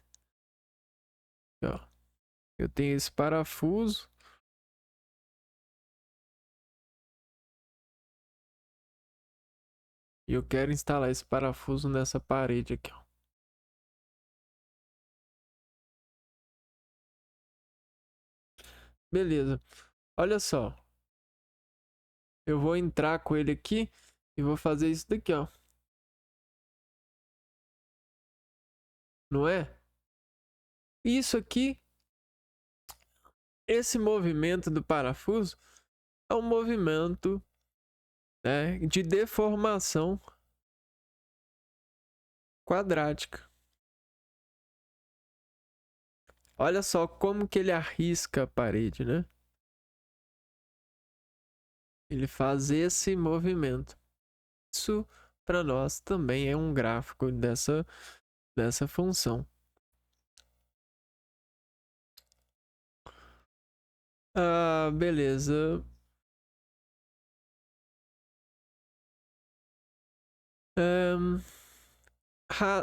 Speaker 1: Ó, eu tenho esse parafuso. E eu quero instalar esse parafuso nessa parede aqui, ó. Beleza. Olha só. Eu vou entrar com ele aqui e vou fazer isso daqui, ó. Não é? Isso aqui, esse movimento do parafuso é um movimento, né, de deformação quadrática. Olha só como que ele arrisca a parede, né? Ele faz esse movimento. Isso para nós também é um gráfico dessa função. Ah, beleza.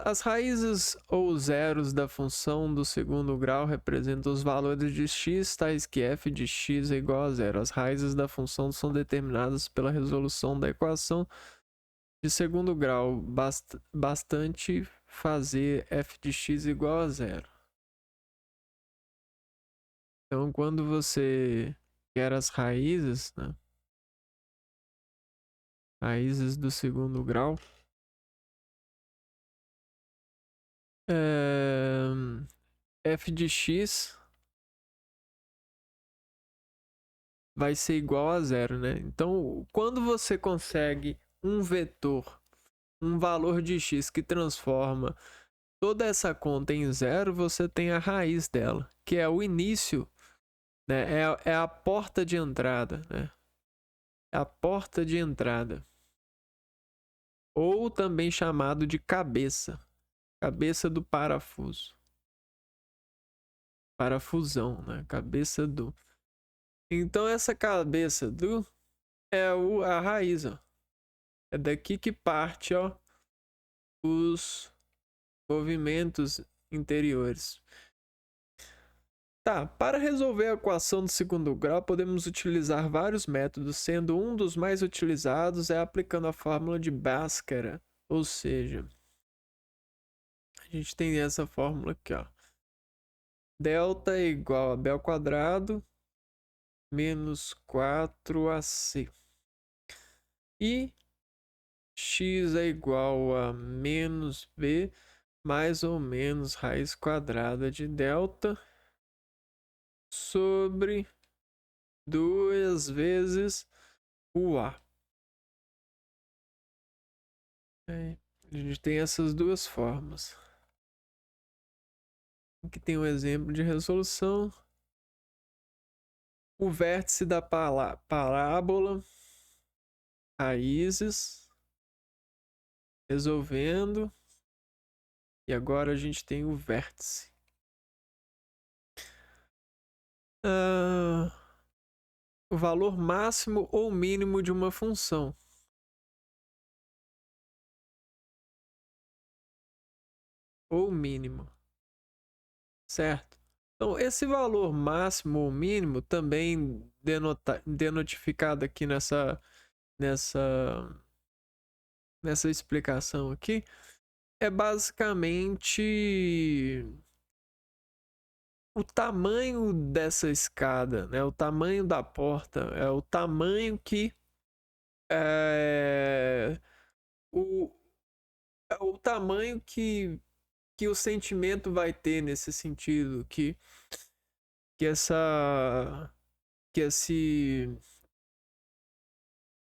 Speaker 1: As raízes ou zeros da função do segundo grau representam os valores de x, tais que f de x é igual a zero. As raízes da função são determinadas pela resolução da equação de segundo grau, bastante fazer f de x igual a zero. Então, quando você quer as raízes, né? Raízes do segundo grau, f de x vai ser igual a zero, né? Então, quando você consegue um vetor, um valor de x que transforma toda essa conta em zero, você tem a raiz dela, que é o início, né? É a porta de entrada, né? É a porta de entrada. Ou também chamado de cabeça. Cabeça do parafuso. Parafusão, né? Cabeça do. Então essa cabeça do é a raiz, ó. É daqui que parte, ó, os movimentos interiores. Tá, para resolver a equação do segundo grau, podemos utilizar vários métodos, sendo um dos mais utilizados aplicando a fórmula de Bhaskara, ou seja, a gente tem essa fórmula aqui, ó. Delta é igual a B ao quadrado menos 4AC. E x é igual a menos B mais ou menos raiz quadrada de delta sobre 2 vezes o A. A gente tem essas duas formas. Aqui tem um exemplo de resolução. O vértice da parábola, raízes, resolvendo. E agora a gente tem o vértice. O valor máximo ou mínimo de uma função. Ou mínimo. Certo? Então, esse valor máximo ou mínimo, também denotificado aqui nessa explicação aqui, é basicamente o tamanho dessa escada, né? O tamanho da porta, é o tamanho que o, é o tamanho que o sentimento vai ter nesse sentido, que essa que esse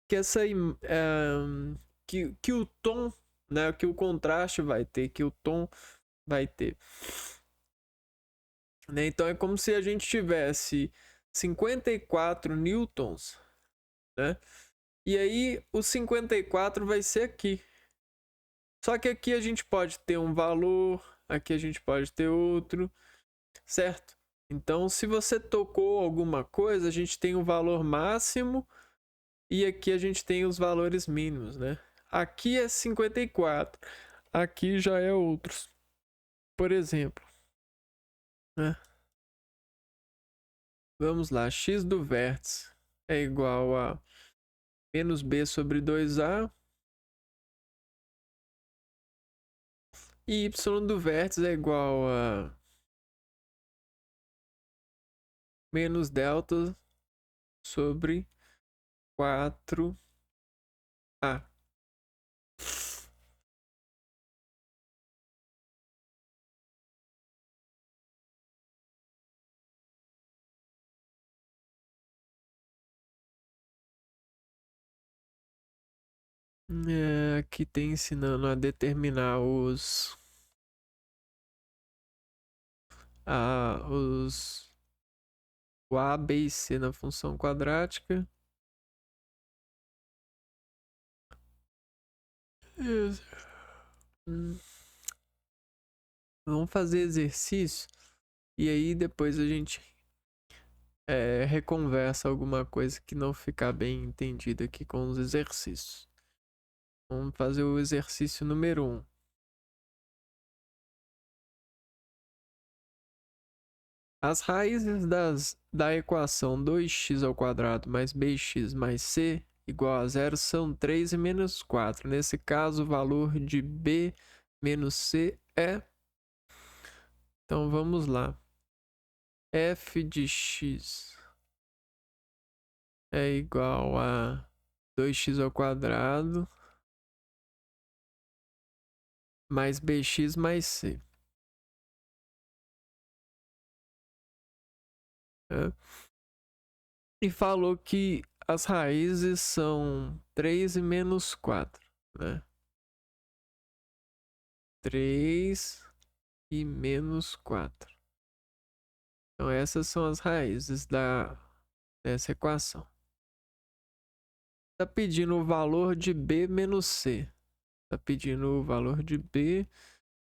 Speaker 1: que essa que o tom, né, que o contraste vai ter, que o tom vai ter, né? Então é como se a gente tivesse 54 newtons, né? E aí o 54 vai ser aqui. Só que aqui a gente pode ter um valor, aqui a gente pode ter outro, certo? Então, se você tocou alguma coisa, a gente tem um valor máximo e aqui a gente tem os valores mínimos, né? Aqui é 54, aqui já é outros. Por exemplo, né? Vamos lá, x do vértice é igual a menos b sobre 2a e y do vértice é igual a menos delta sobre 4a. Aqui tem ensinando a determinar o a, b e c na função quadrática. Vamos fazer exercício e aí depois a gente reconversa alguma coisa que não ficar bem entendido aqui com os exercícios. Vamos fazer o exercício número 1. As raízes da equação 2x² mais bx mais c igual a 0 são 3 e menos 4. Nesse caso, o valor de b menos c é... Então, vamos lá. F de x é igual a 2x² mais bx mais c. E falou que as raízes são 3 e menos 4, né? 3 e menos 4. Então essas são as raízes dessa equação. Está pedindo o valor de b menos c. Está pedindo o valor de b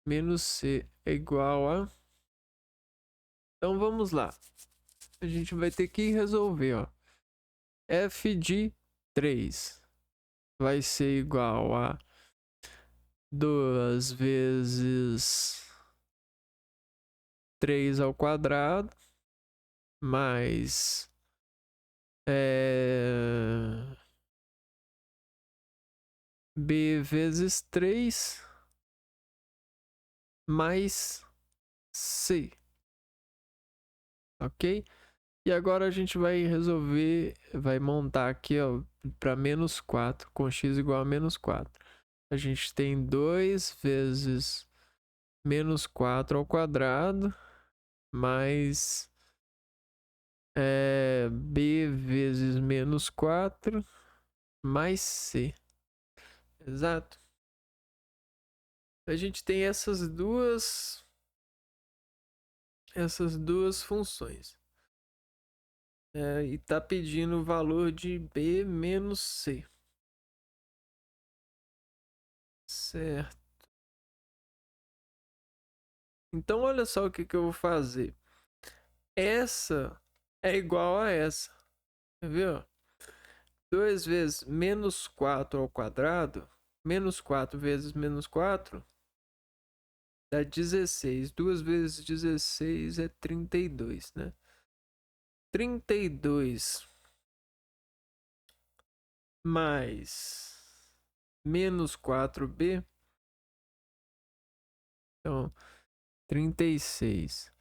Speaker 1: menos c é igual a... Então vamos lá. A gente vai ter que resolver, ó. F de 3 vai ser igual a 2 vezes 3² mais b vezes 3 mais c. Ok? E agora a gente vai resolver, vai montar aqui, ó, para menos 4, com x igual a menos 4. A gente tem 2 vezes menos 4² mais b vezes menos 4 mais c. Exato. A gente tem essas duas funções. E tá pedindo o valor de b menos c. Certo. Então, olha só o que eu vou fazer. Essa é igual a essa. Quer ver? 2 vezes menos 4². Menos 4 vezes menos 4 dá 16. 2 vezes 16 é 32, né? 32 mais menos 4b. Então, 36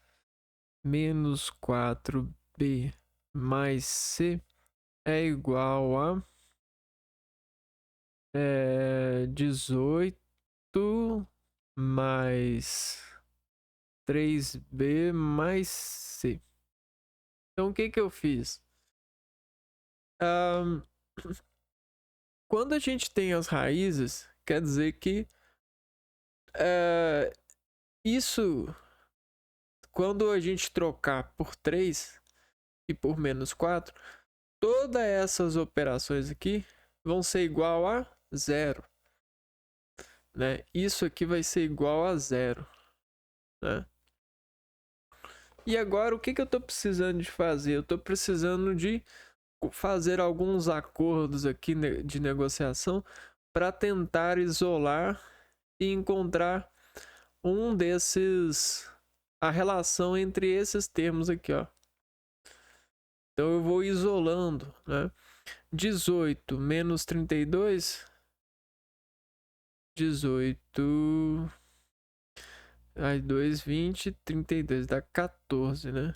Speaker 1: menos 4b mais c é igual a 18 mais 3b mais c. Então, o que eu fiz? Quando a gente tem as raízes, quer dizer que isso, quando a gente trocar por 3 e por menos 4, todas essas operações aqui vão ser igual a 0. Né? Isso aqui vai ser igual a 0. Né? E agora, o que eu estou precisando de fazer? Eu estou precisando de fazer alguns acordos aqui de negociação para tentar isolar e encontrar a relação entre esses termos aqui, ó. Então eu vou isolando, né? 18 menos 32, 18, aí 2, 20, 32, dá 14, né?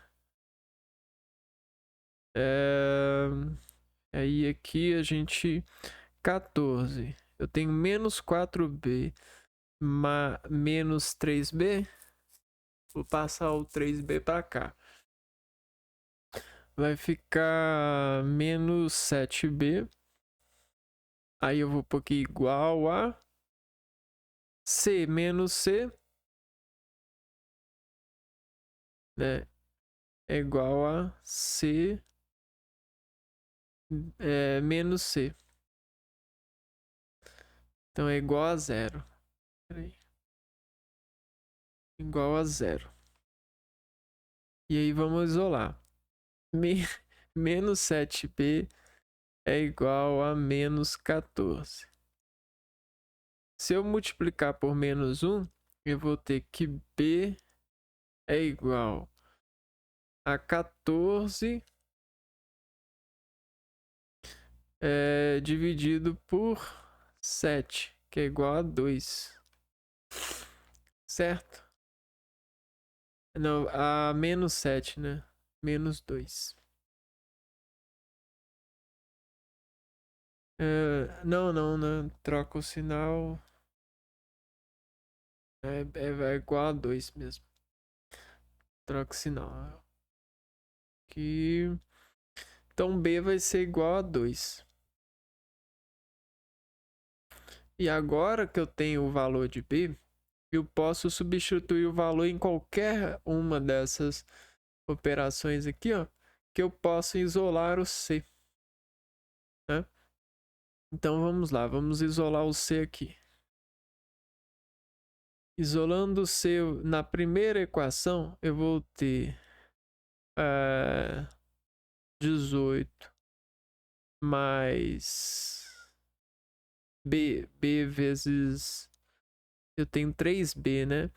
Speaker 1: Aí aqui a gente, 14, eu tenho menos 4b, menos 3b, vou passar o 3b para cá. Vai ficar menos 7b. Aí eu vou pôr aqui igual a c menos c, né? É igual a c menos c. Então é igual a 0. Peraí. Igual a 0. E aí vamos isolar. Menos 7b é igual a menos 14. Se eu multiplicar por menos 1, eu vou ter que b é igual a 14 dividido por 7, que é igual a 2. Certo? Não, a menos 7, né? Menos 2. Não. Troca o sinal. É igual a 2 mesmo. Troca o sinal. Aqui. Então B vai ser igual a 2. E agora que eu tenho o valor de B, eu posso substituir o valor em qualquer uma dessas operações aqui, ó, que eu posso isolar o C, né? Então vamos lá, vamos isolar o C aqui. Isolando o C na primeira equação, eu vou ter 18 mais B vezes... Eu tenho 3B, né?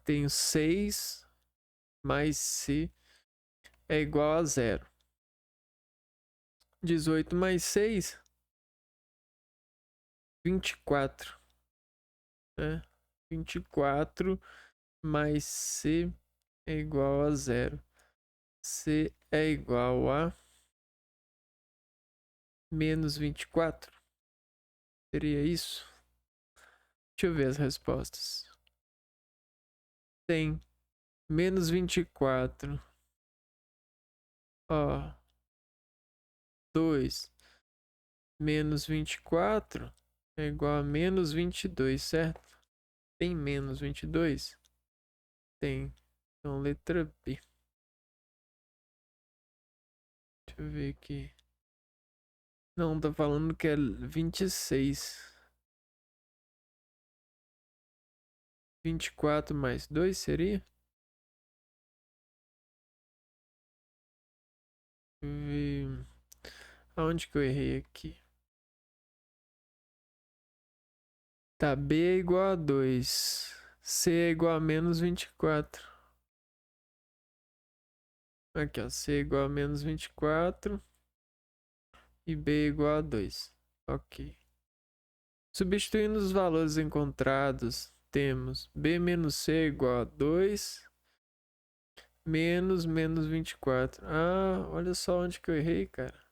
Speaker 1: Tenho 6 mais C é igual a 0. 18 mais 6, 24. Né? 24 mais C é igual a 0. C é igual a menos 24. Seria isso? Deixa eu ver as respostas. Tem menos 24. Ó. 2 menos 24 é igual a menos 22, certo? Tem menos 22? Tem. Então, letra B. Deixa eu ver aqui. Não, tá falando que é 26. 24 mais 2 seria? Aonde que eu errei aqui? Tá, B é igual a 2. C é igual a menos 24. Aqui, ó. C é igual a menos 24. E B é igual a 2. Ok. Substituindo os valores encontrados, temos B menos C é igual a 2. Menos 24. Ah, olha só onde que eu errei, cara.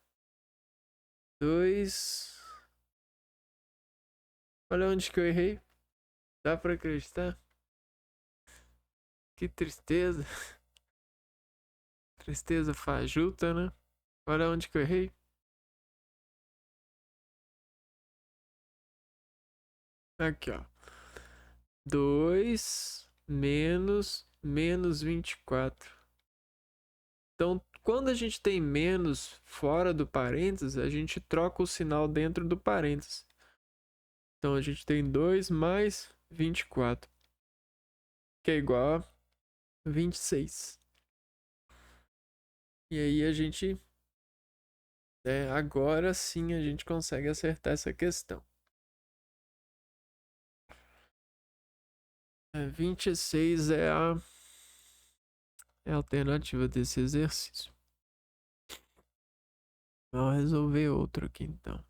Speaker 1: 2. Olha onde que eu errei. Dá pra acreditar? Que tristeza. Tristeza fajuta, né? Olha onde que eu errei. Aqui, ó. 2 menos 24. Então, quando a gente tem menos fora do parênteses, a gente troca o sinal dentro do parênteses. Então, a gente tem 2 mais 24, que é igual a 26. E aí a gente... agora sim a gente consegue acertar essa questão. 26 é a alternativa desse exercício. Vamos resolver outro aqui, então.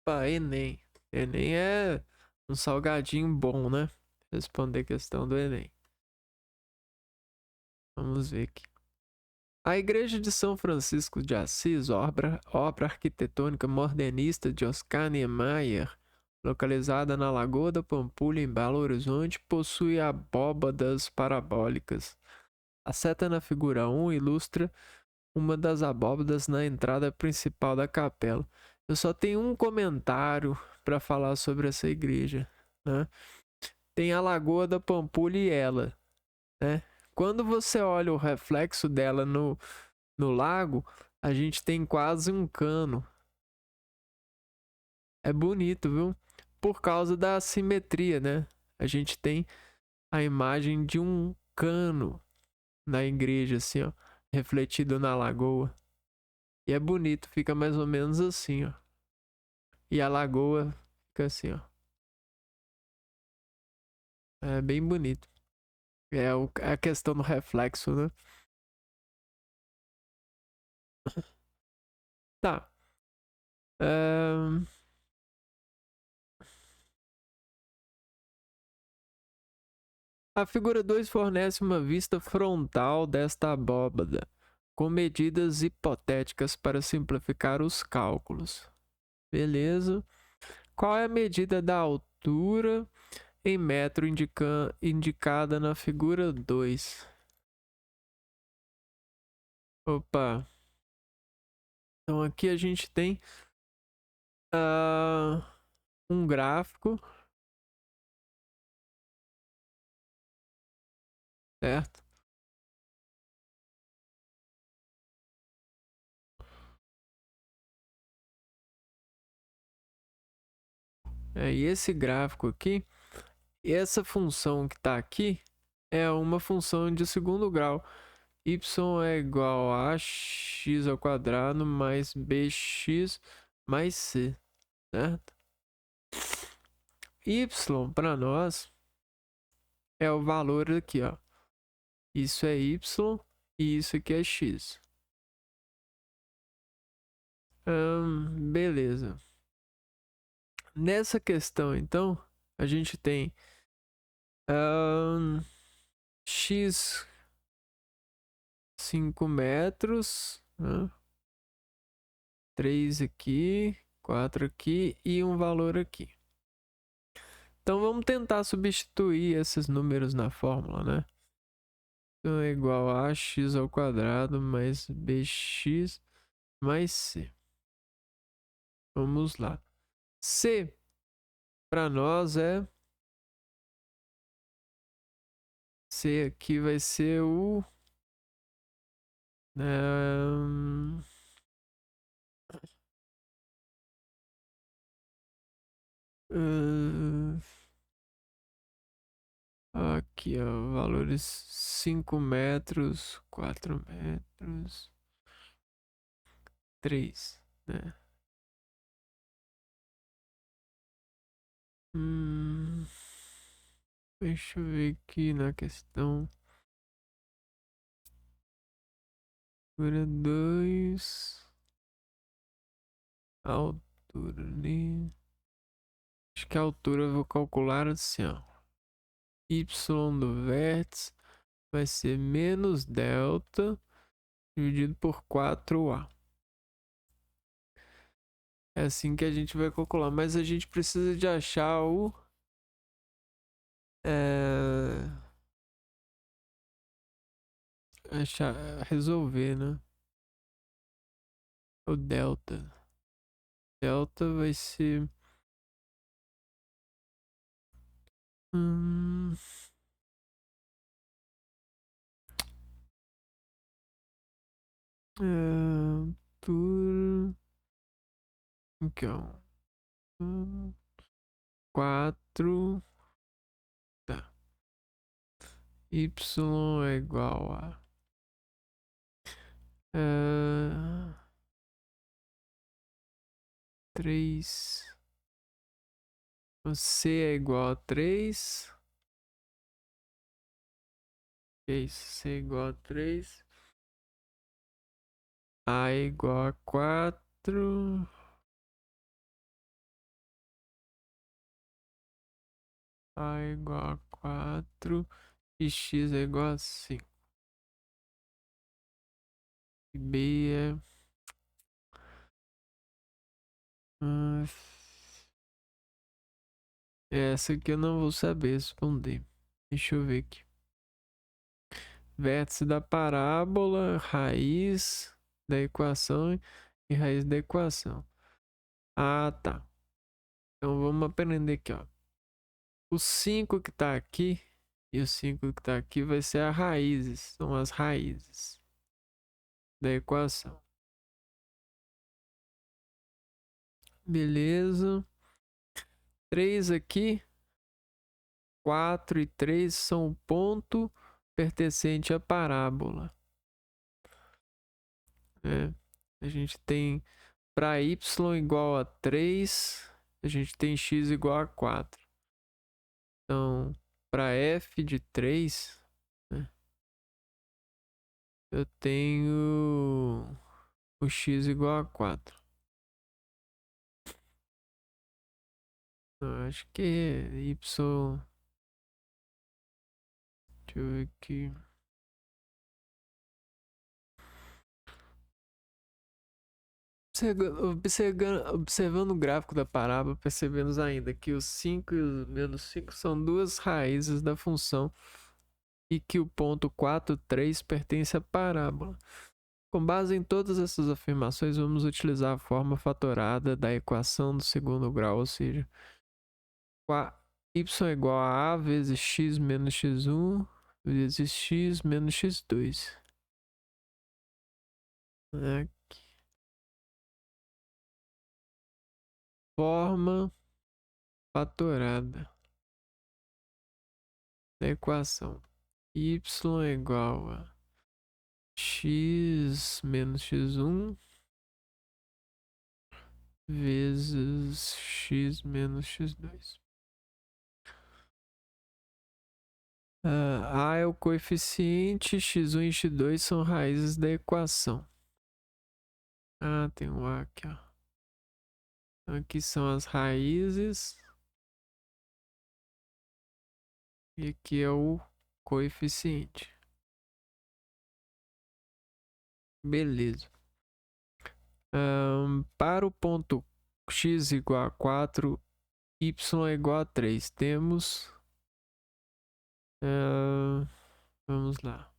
Speaker 1: Pá, Enem. Enem é um salgadinho bom, né? Responder a questão do Enem. Vamos ver aqui. A Igreja de São Francisco de Assis, obra arquitetônica modernista de Oscar Niemeyer, localizada na Lagoa da Pampulha, em Belo Horizonte, possui abóbadas parabólicas. A seta na figura 1 ilustra uma das abóbadas na entrada principal da capela. Eu só tenho um comentário para falar sobre essa igreja, né? Tem a Lagoa da Pampulha e ela, né? Quando você olha o reflexo dela no lago, a gente tem quase um cano. É bonito, viu? Por causa da simetria, né? A gente tem a imagem de um cano na igreja, assim, ó, refletido na lagoa. E é bonito, fica mais ou menos assim, ó. E a lagoa fica assim, ó. É bem bonito. É a questão do reflexo, né? Tá. Ahn, A figura 2 fornece uma vista frontal desta abóbada, com medidas hipotéticas para simplificar os cálculos. Beleza. Qual é a medida da altura em metro indicada na figura 2? Opa. Então aqui a gente tem um gráfico, certo? E esse gráfico aqui, essa função que está aqui, é uma função de segundo grau. Y é igual a x ao quadrado mais bx mais c, certo? Y para nós é o valor aqui, ó. Isso é y e isso aqui é x. Beleza. Nessa questão, então, a gente tem x 5 metros, né? 3 aqui, 4 aqui e um valor aqui. Então vamos tentar substituir esses números na fórmula, né? Então é igual a x ao quadrado mais bx mais c. Vamos lá. C para nós é... C aqui vai ser o... aqui, ó, valores 5 metros, 4 metros, 3, né? Deixa eu ver aqui na questão. Altura 2. Altura ali. Acho que a altura eu vou calcular assim, ó. Y do vértice vai ser menos delta dividido por 4A. É assim que a gente vai calcular, mas a gente precisa de achar o... resolver, né? O delta. Delta vai ser... altura... Aqui, ó. 4... Tá. Y é igual a... 3. C é igual a 3. Isso, C é igual a 3. A é igual a 4. A é igual a 4. E X é igual a 5. E B é... essa aqui eu não vou saber responder. Deixa eu ver aqui. Vértice da parábola, raiz da equação e raiz da equação. Ah, tá. Então vamos aprender aqui, ó. O 5 que tá aqui e o 5 que tá aqui vai ser as raízes. São as raízes da equação. Beleza. 3 aqui. 4 e 3 são o ponto pertencente à parábola. A gente tem para y igual a 3, a gente tem x igual a 4. Então, para f de 3, né, eu tenho o x igual a 4. Eu acho que y... Deixa eu ver aqui. Observando o gráfico da parábola, percebemos ainda que os 5 e o menos 5 são duas raízes da função e que o ponto 4, 3 pertence à parábola. Com base em todas essas afirmações, vamos utilizar a forma fatorada da equação do segundo grau, ou seja, y é igual a vezes x menos x1 vezes x menos x2. Aqui. Forma fatorada da equação y é igual a x menos x1 vezes x menos x2. A é o coeficiente, x1 e x2 são raízes da equação. Ah, tem um A aqui, ó. Então aqui são as raízes. E aqui é o coeficiente. Beleza. Para o ponto x igual a 4, y é igual a 3. Temos... vamos lá.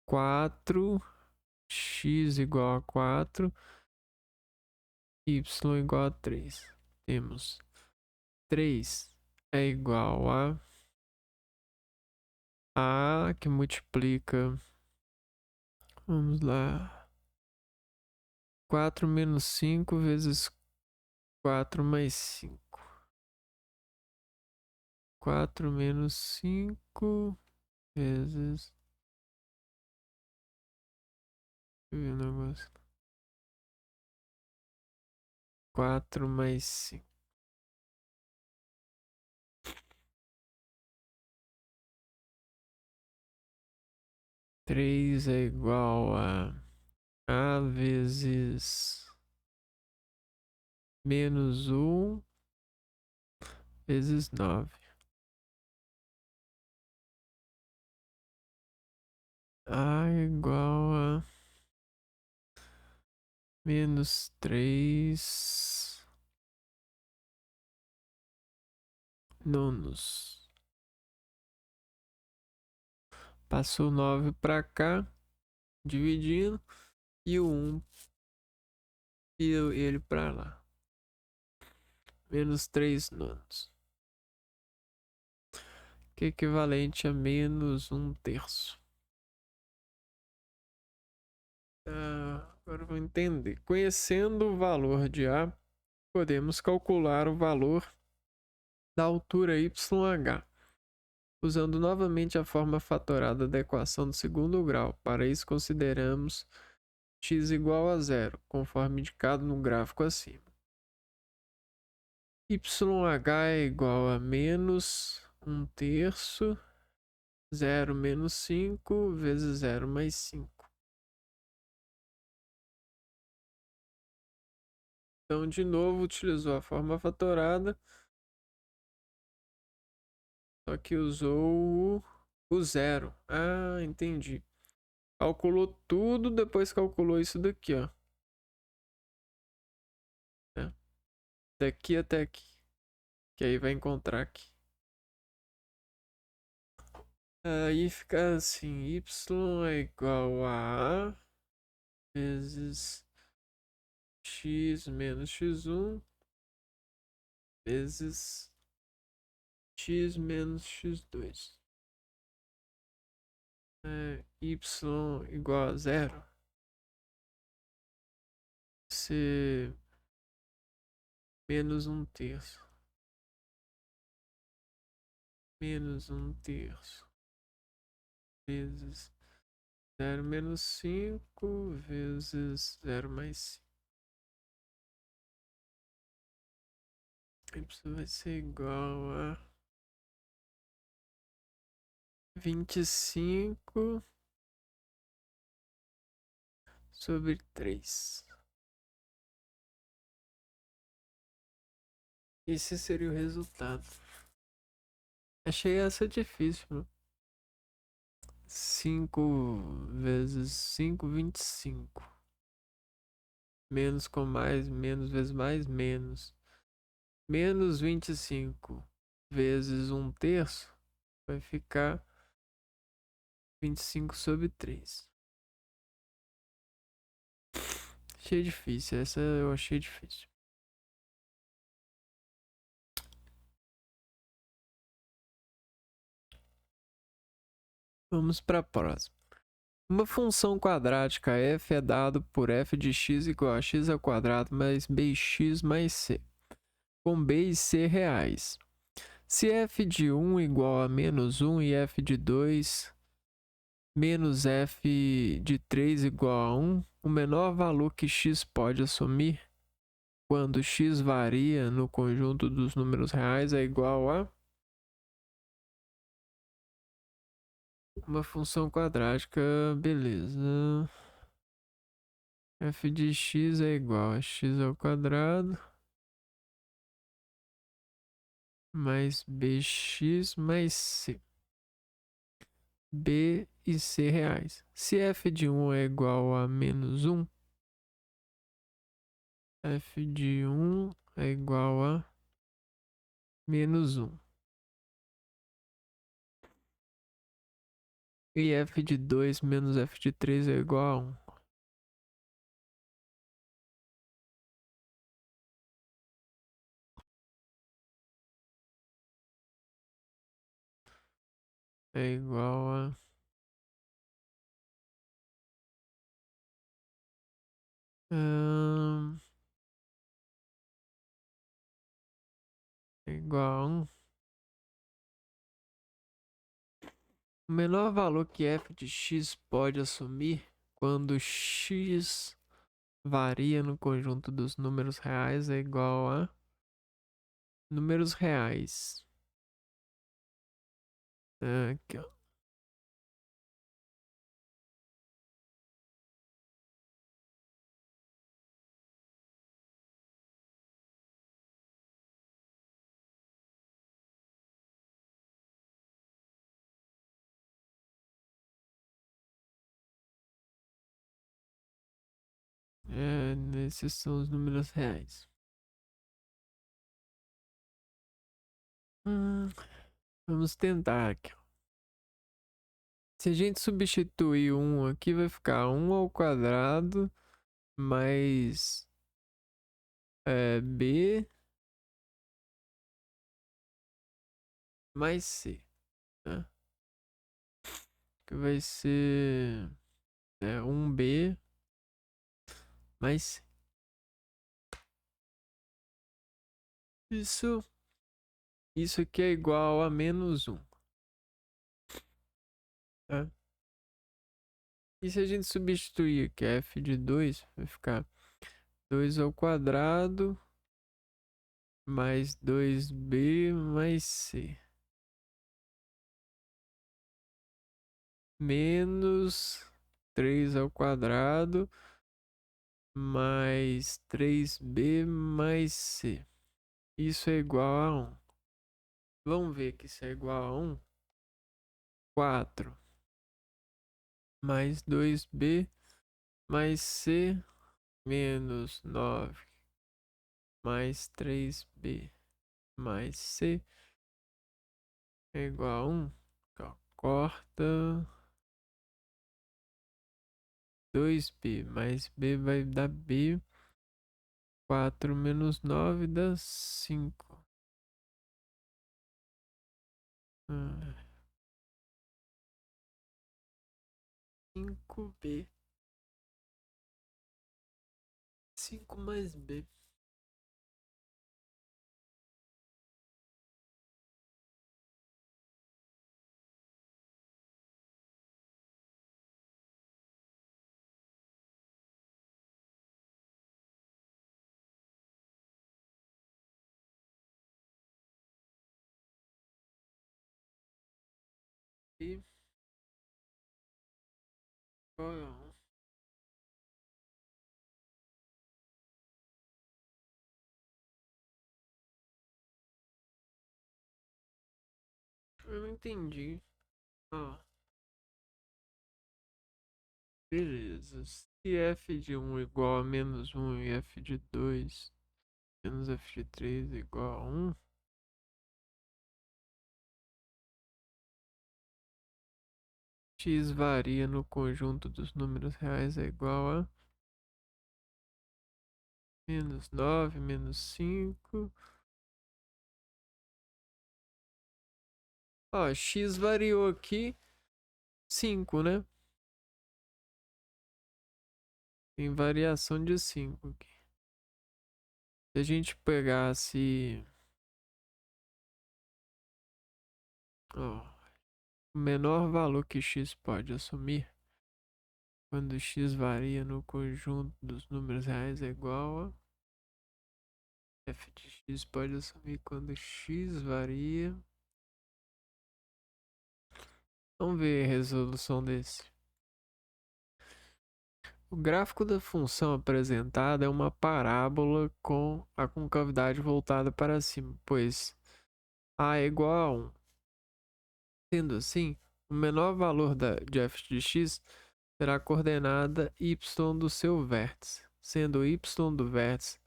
Speaker 1: 4, x igual a 4, y igual a 3. Temos 3 é igual a que multiplica, vamos lá, 4 menos 5 vezes 4 mais 5. 4 menos 5 vezes... Deixa eu ver o negócio. 4 mais 5. 3 é igual a vezes menos 1 vezes 9. A é igual a menos 3 nonos. Passou 9 para cá, dividindo, e o 1 e ele para lá. Menos 3 nonos. Que é equivalente a menos 1/3. Agora eu vou entender. Conhecendo o valor de A, podemos calcular o valor da altura YH, usando novamente a forma fatorada da equação do segundo grau. Para isso, consideramos x igual a 0, conforme indicado no gráfico acima. YH é igual a menos 1/3, 0 menos 5 vezes 0 mais 5. Então, de novo, utilizou a forma fatorada, só que usou o 0. Ah, entendi. Calculou tudo, depois calculou isso daqui, ó. É. Daqui até aqui. Que aí vai encontrar aqui. Aí fica assim, y é igual a vezes x menos x1 vezes x menos x2. Y igual a 0. Ser menos 1/3. Menos 1/3 vezes 0 menos 5 vezes 0 mais 5. Y vai ser igual a 25 sobre 3. Esse seria o resultado. Achei essa difícil, mano. 5 vezes 5, 25. Menos com mais, menos vezes mais, menos. Menos 25 vezes 1/3 vai ficar 25 sobre 3. Achei difícil, essa eu achei difícil. Vamos para a próxima. Uma função quadrática f é dado por f de x igual a x ao quadrado mais bx mais c, com b e c reais. Se f de 1 igual a menos 1 e f de 2 menos f de 3 igual a 1, o menor valor que x pode assumir quando x varia no conjunto dos números reais é igual a uma função quadrática, beleza. F de x é igual a x ao quadrado mais bx mais c. B e c reais. Se f de 1 é igual a menos 1, f de 1 é igual a menos 1. E f de 2 menos f de 3 é igual a 1. É igual a... é igual a 1. O menor valor que f de x pode assumir quando x varia no conjunto dos números reais é igual a números reais. Aqui, ó. Esses são os números reais. Vamos tentar aqui, ó. Se a gente substituir 1 aqui, vai ficar 1 ao quadrado mais b mais c, né? Que vai ser 1b mais c. Isso aqui é igual a menos 1. Tá? E se a gente substituir aqui f de 2, vai ficar 2 ao quadrado mais 2b mais c. Menos 3 ao quadrado mais 3b mais c. Isso é igual a 1. Vamos ver que isso é igual a 1. 4 mais 2b mais c menos 9 mais 3b mais c é igual a 1. Corta 2b mais b vai dar b. 4 menos 9 dá 5. 5b. 5 mais b. E qual é? Eu não entendi. Ó, beleza. Se f de um igual a menos um e f de 2 menos f de 3 igual a um, x varia no conjunto dos números reais é igual a menos 9 menos 5. Ó, x variou aqui 5, né? Tem variação de 5 aqui. Se a gente pegasse, ó, o menor valor que x pode assumir quando x varia no conjunto dos números reais é igual a f de x pode assumir quando x varia. Vamos ver a resolução desse. O gráfico da função apresentada é uma parábola com a concavidade voltada para cima, pois a é igual a 1. Sendo assim, o menor valor de f de x será a coordenada y do seu vértice, sendo o y do vértice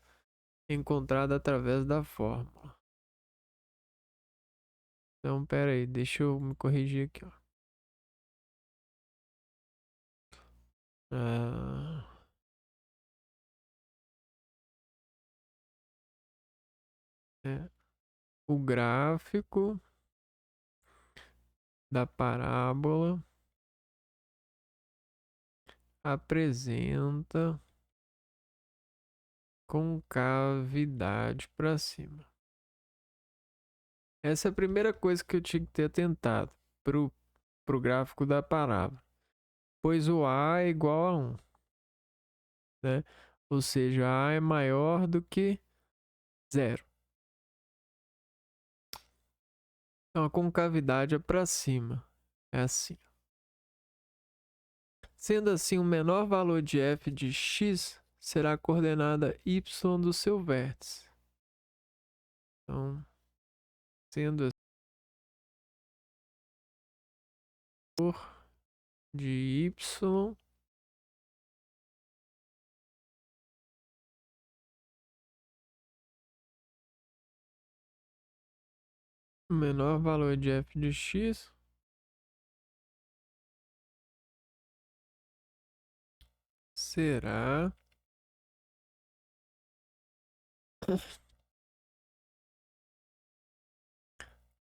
Speaker 1: encontrado através da fórmula. Então, pera aí, deixa eu me corrigir aqui, ó. Ah, é. O gráfico da parábola apresenta concavidade para cima. Essa é a primeira coisa que eu tinha que ter atentado pro gráfico da parábola. Pois o A é igual a 1, né? Ou seja, A é maior do que 0. Então a concavidade é para cima. É assim. Sendo assim, o menor valor de f de x será a coordenada y do seu vértice. Então, sendo assim, de y o menor valor de f de x será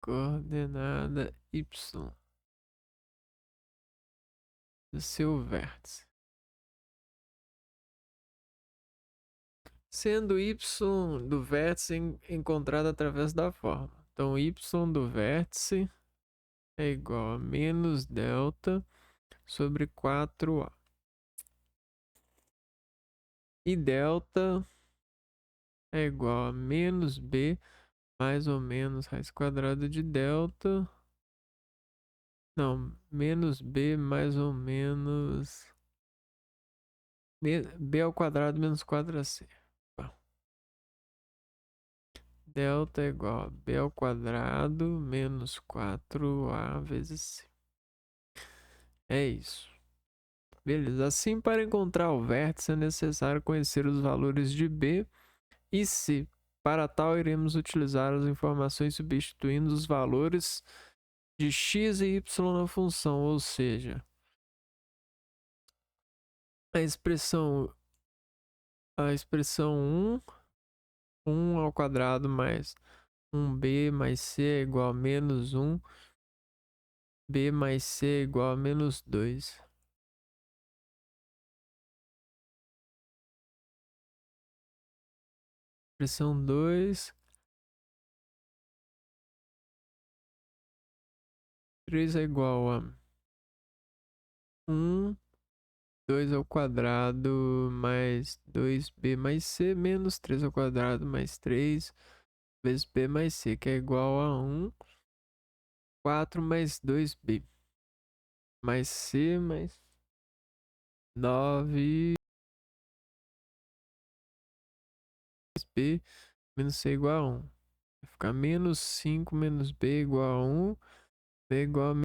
Speaker 1: coordenada y do seu vértice. Sendo y do vértice encontrado através da fórmula. Então, y do vértice é igual a menos delta sobre 4a. E delta é igual a menos b mais ou menos raiz quadrada de delta. Não, menos b mais ou menos b ao quadrado menos 4ac. Delta é igual a b ao quadrado menos 4a vezes c. É isso. Beleza. Assim, para encontrar o vértice é necessário conhecer os valores de b e c. Para tal, iremos utilizar as informações substituindo os valores de x e y na função, ou seja, a expressão 1 ao quadrado mais 1b mais c é igual a menos 1, b mais c é igual a menos 2. Expressão 2, 3 é igual a 1, 2 ao quadrado mais 2b mais c menos 3 ao quadrado mais 3 vezes b mais c, que é igual a 1, 4 mais 2b mais c mais 9b menos c igual a 1. Vai ficar menos 5 menos b igual a 1. Igual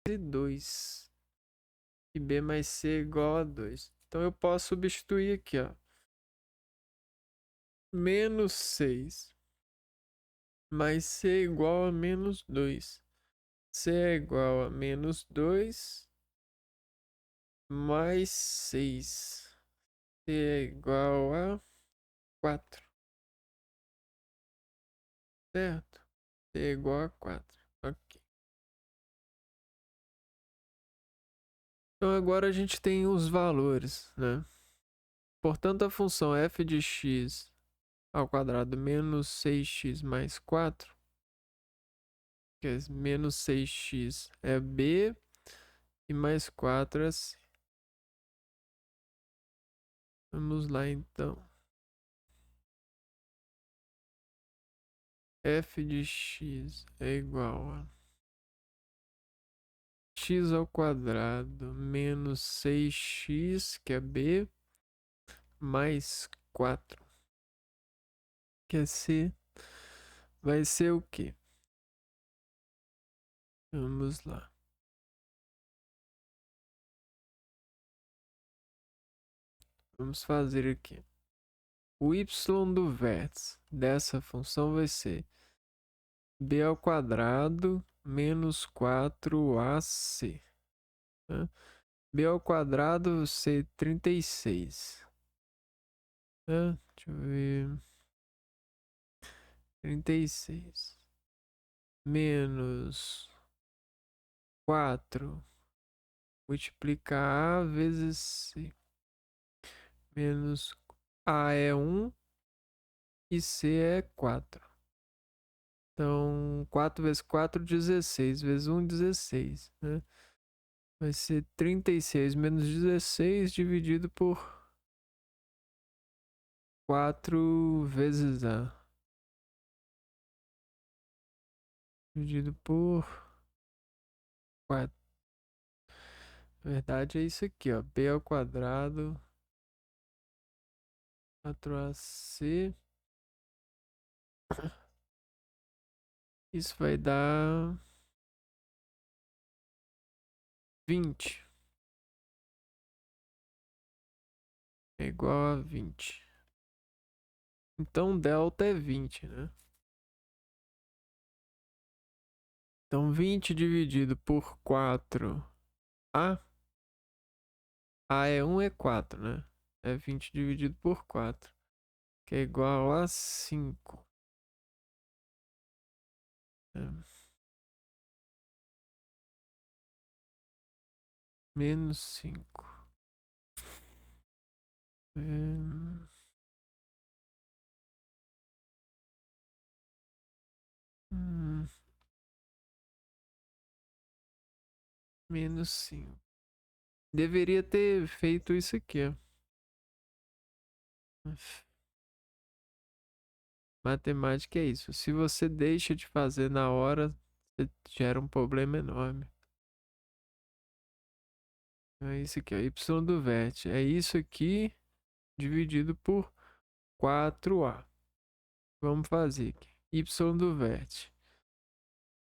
Speaker 1: e 2. E B mais C é igual a 2. Então eu posso substituir aqui, ó. Menos 6 mais C é igual a menos 2. C é igual a menos 2 mais 6. C é igual a 4. Certo? C é igual a 4. Ok. Então agora a gente tem os valores, né? Portanto, a função f de x ao quadrado menos 6x mais 4, que é menos 6x é b e mais 4 é c. Vamos lá então. F de x é igual a x ao quadrado menos 6x, que é b, mais 4, que é c. Vai ser o quê? Vamos lá. Vamos fazer aqui. O y do vértice dessa função vai ser b ao quadrado menos 4ac. Né? B ao quadrado vai ser 36. Né? Deixa eu ver. 36 menos 4 multiplicar A vezes C. Menos A é 1 e C é 4. Então, 4 vezes 4, 16. Vezes 1, 16. Né? Vai ser 36 menos 16 dividido por 4 vezes A. Dividido por 4. Na verdade é isso aqui, ó. B ao quadrado 4AC. Isso vai dar 20. É igual a 20. Então delta é 20, né? Então 20 dividido por 4A. A é 1 é 4, né? É 20 dividido por 4. Que é igual a 5. É. Menos 5. É... Hum, menos 5. Deveria ter feito isso aqui, ó. Matemática é isso. Se você deixa de fazer na hora, você gera um problema enorme. É isso aqui, ó. Y do vértice. É isso aqui dividido por 4A. Vamos fazer aqui. Y do vértice.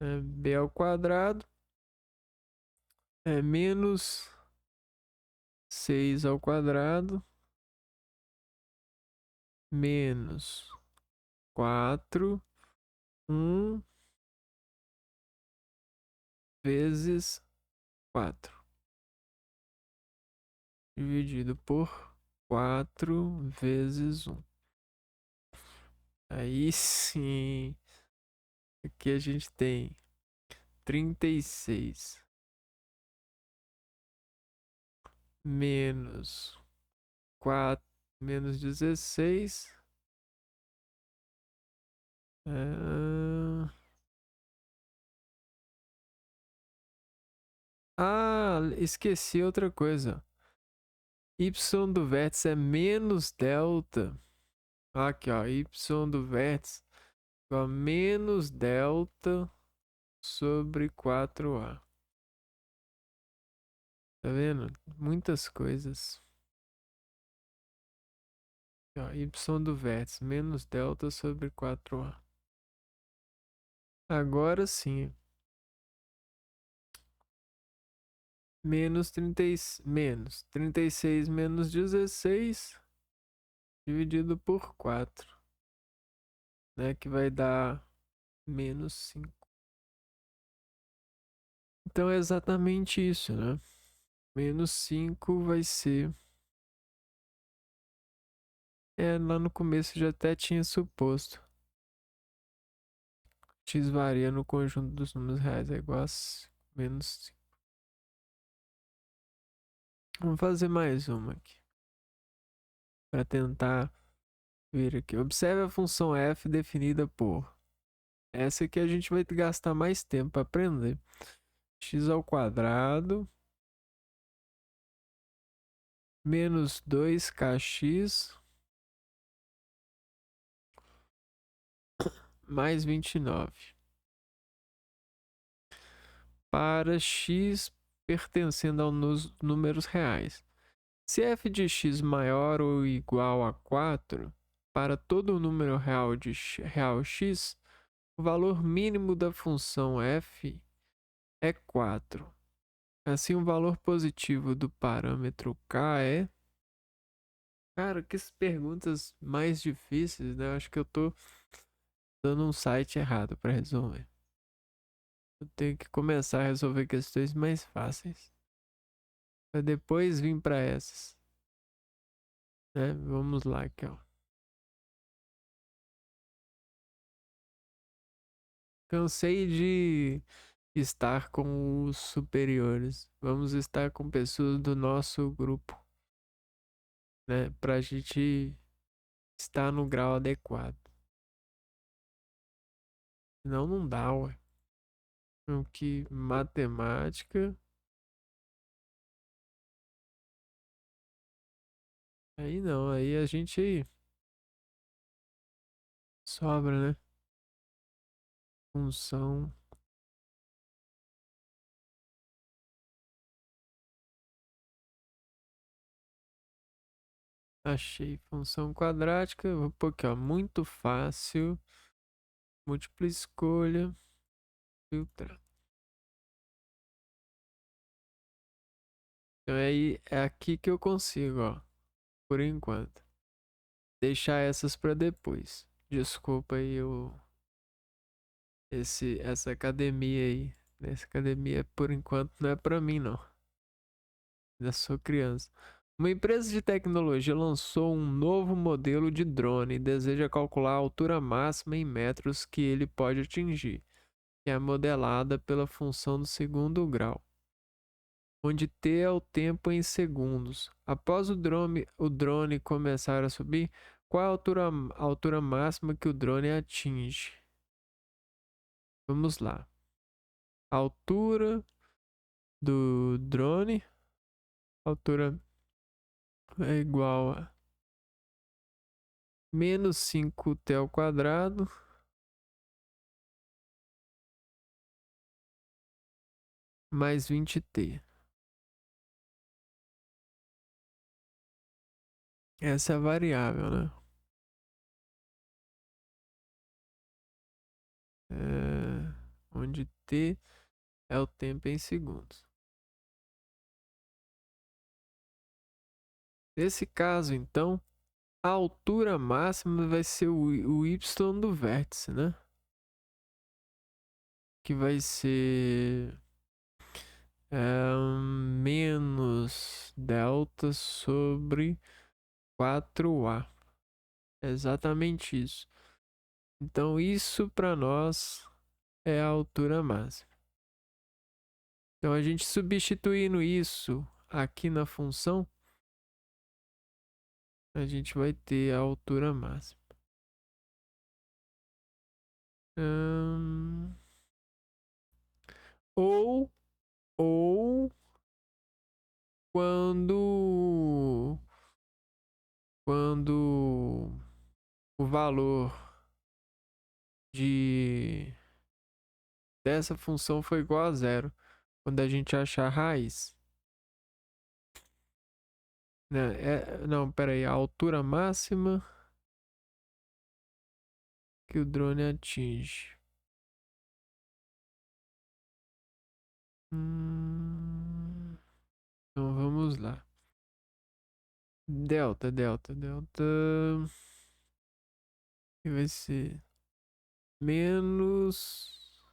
Speaker 1: É B ao quadrado. É menos 6 ao quadrado. Menos 4. 1 vezes 4. Dividido por 4 vezes 1. Aí sim. Aqui a gente tem 36 menos 4 menos 16. Ah, esqueci outra coisa. Y do vértice é menos delta. Aqui, ó. Y do vértice igual a menos delta sobre 4A. Tá vendo? Muitas coisas. Ó, y do vértice menos delta sobre 4A. Agora sim. menos 36 menos 16 dividido por 4, né? Que vai dar menos 5. Então é exatamente isso, né? Menos 5 vai ser. Lá no começo já até tinha suposto. X varia no conjunto dos números reais é igual a menos 5. Vamos fazer mais uma aqui. Para tentar ver aqui. Observe a função f definida por. Essa aqui a gente vai gastar mais tempo para aprender. X ao quadrado menos 2kx mais 29. Para x pertencendo aos números reais. Se f de x maior ou igual a 4, para todo número real de real x, o valor mínimo da função f é 4. Assim, o valor positivo do parâmetro k é... Cara, que perguntas mais difíceis, né? Acho que eu tô dando um site errado para resolver. Eu tenho que começar a resolver questões mais fáceis, para depois vir para essas, né? Vamos lá, aqui, ó. Cansei de estar com os superiores. Vamos estar com pessoas do nosso grupo, né? Pra gente estar no grau adequado. Senão não dá, ué. O que matemática. Aí não, aí a gente sobra, né? Função. Achei função quadrática. Vou pôr aqui, ó. Muito fácil. Múltipla escolha. Filtrar. Então é aqui que eu consigo, ó. Por enquanto. Deixar essas para depois. Desculpa aí essa academia aí. Essa academia, por enquanto, não é para mim, não. Ainda sou criança. Uma empresa de tecnologia lançou um novo modelo de drone e deseja calcular a altura máxima em metros que ele pode atingir, que é modelada pela função do segundo grau, onde T é o tempo em segundos. Após o drone começar a subir, qual é a altura máxima que o drone atinge? Vamos lá. A altura do drone, altura é igual a menos 5t ao quadrado mais 20t. Essa é a variável, né? Onde t é o tempo em segundos. Nesse caso, então, a altura máxima vai ser o y do vértice, né? Que vai ser menos delta sobre 4a. É exatamente isso. Então, isso para nós é a altura máxima. Então, a gente substituindo isso aqui na função, a gente vai ter a altura máxima. Hum, ou, ou quando o valor dessa função for igual a zero, quando a gente achar a raiz. Né? Não, pera aí, a altura máxima que o drone atinge. Hum, Então vamos lá. Delta. Que vai ser menos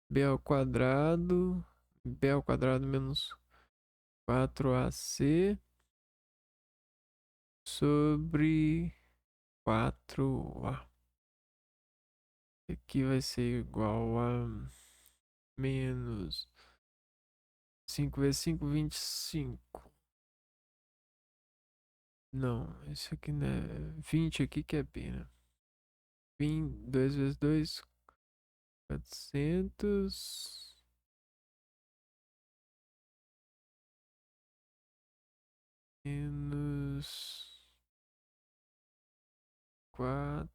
Speaker 1: b ao quadrado. B ao quadrado menos 4ac sobre 4a. Aqui vai ser igual a menos 5 vezes 5, 25. Não, isso aqui não é 20 aqui que é b, né? 2 vezes 2, 400. Menos 4.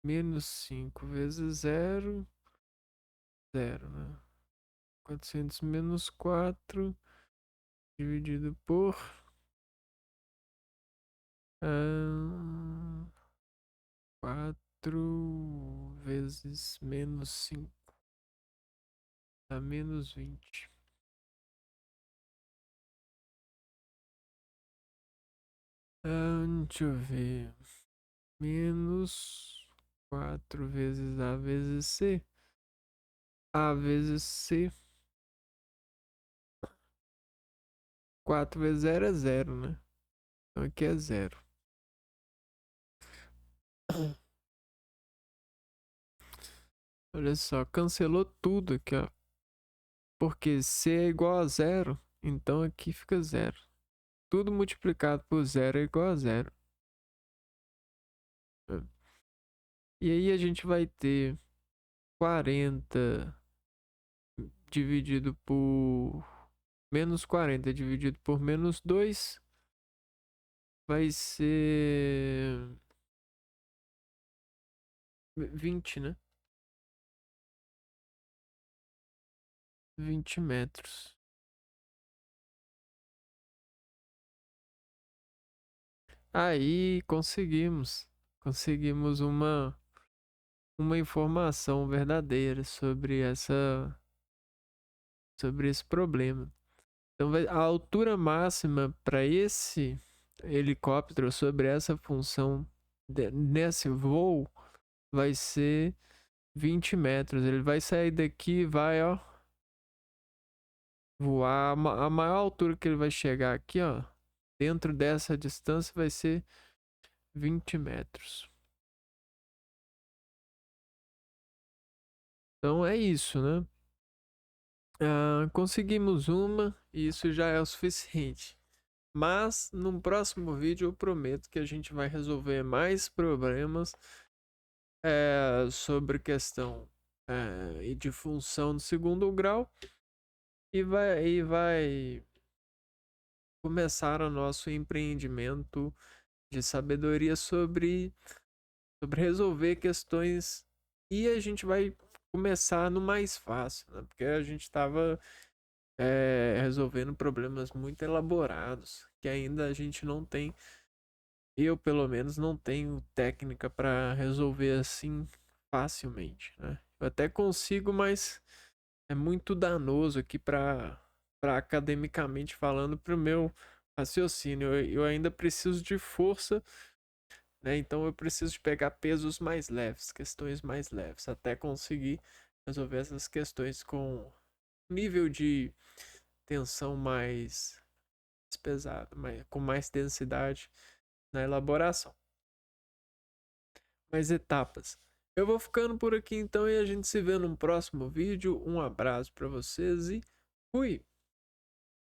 Speaker 1: Menos 5 vezes 0. 0, né? 400 menos 4 dividido por 4 vezes menos 5 dá menos 20. Deixa eu ver. Menos 4 vezes A vezes C. A vezes C. 4 vezes 0 é 0, né? Então aqui é 0. Olha só, cancelou tudo aqui, ó. Porque C é igual a 0, então aqui fica 0. Tudo multiplicado por 0 é igual a 0. E aí a gente vai ter 40 dividido por menos 40 dividido por menos 2 vai ser 20, né? 20 metros. Aí conseguimos uma informação verdadeira sobre esse problema. Então a altura máxima para esse helicóptero sobre essa função nesse voo vai ser 20 metros. Ele vai sair daqui e vai, ó, voar. A maior altura que ele vai chegar aqui, ó, dentro dessa distância vai ser 20 metros. Então é isso, né? Conseguimos uma e isso já é o suficiente. Mas num próximo vídeo eu prometo que a gente vai resolver mais problemas sobre questão de função do segundo grau e vai começar o nosso empreendimento de sabedoria sobre resolver questões e a gente vai começar no mais fácil, né? Porque a gente estava resolvendo problemas muito elaborados que ainda a gente não tem. Eu, pelo menos, não tenho técnica para resolver assim facilmente, né? Eu até consigo, mas é muito danoso aqui para academicamente falando para o meu raciocínio. Eu ainda preciso de força, né? Então eu preciso de pegar pesos mais leves, questões mais leves, até conseguir resolver essas questões com nível de tensão mais pesado, com mais densidade na elaboração. Mais etapas. Eu vou ficando por aqui então e a gente se vê num próximo vídeo. Um abraço para vocês e fui!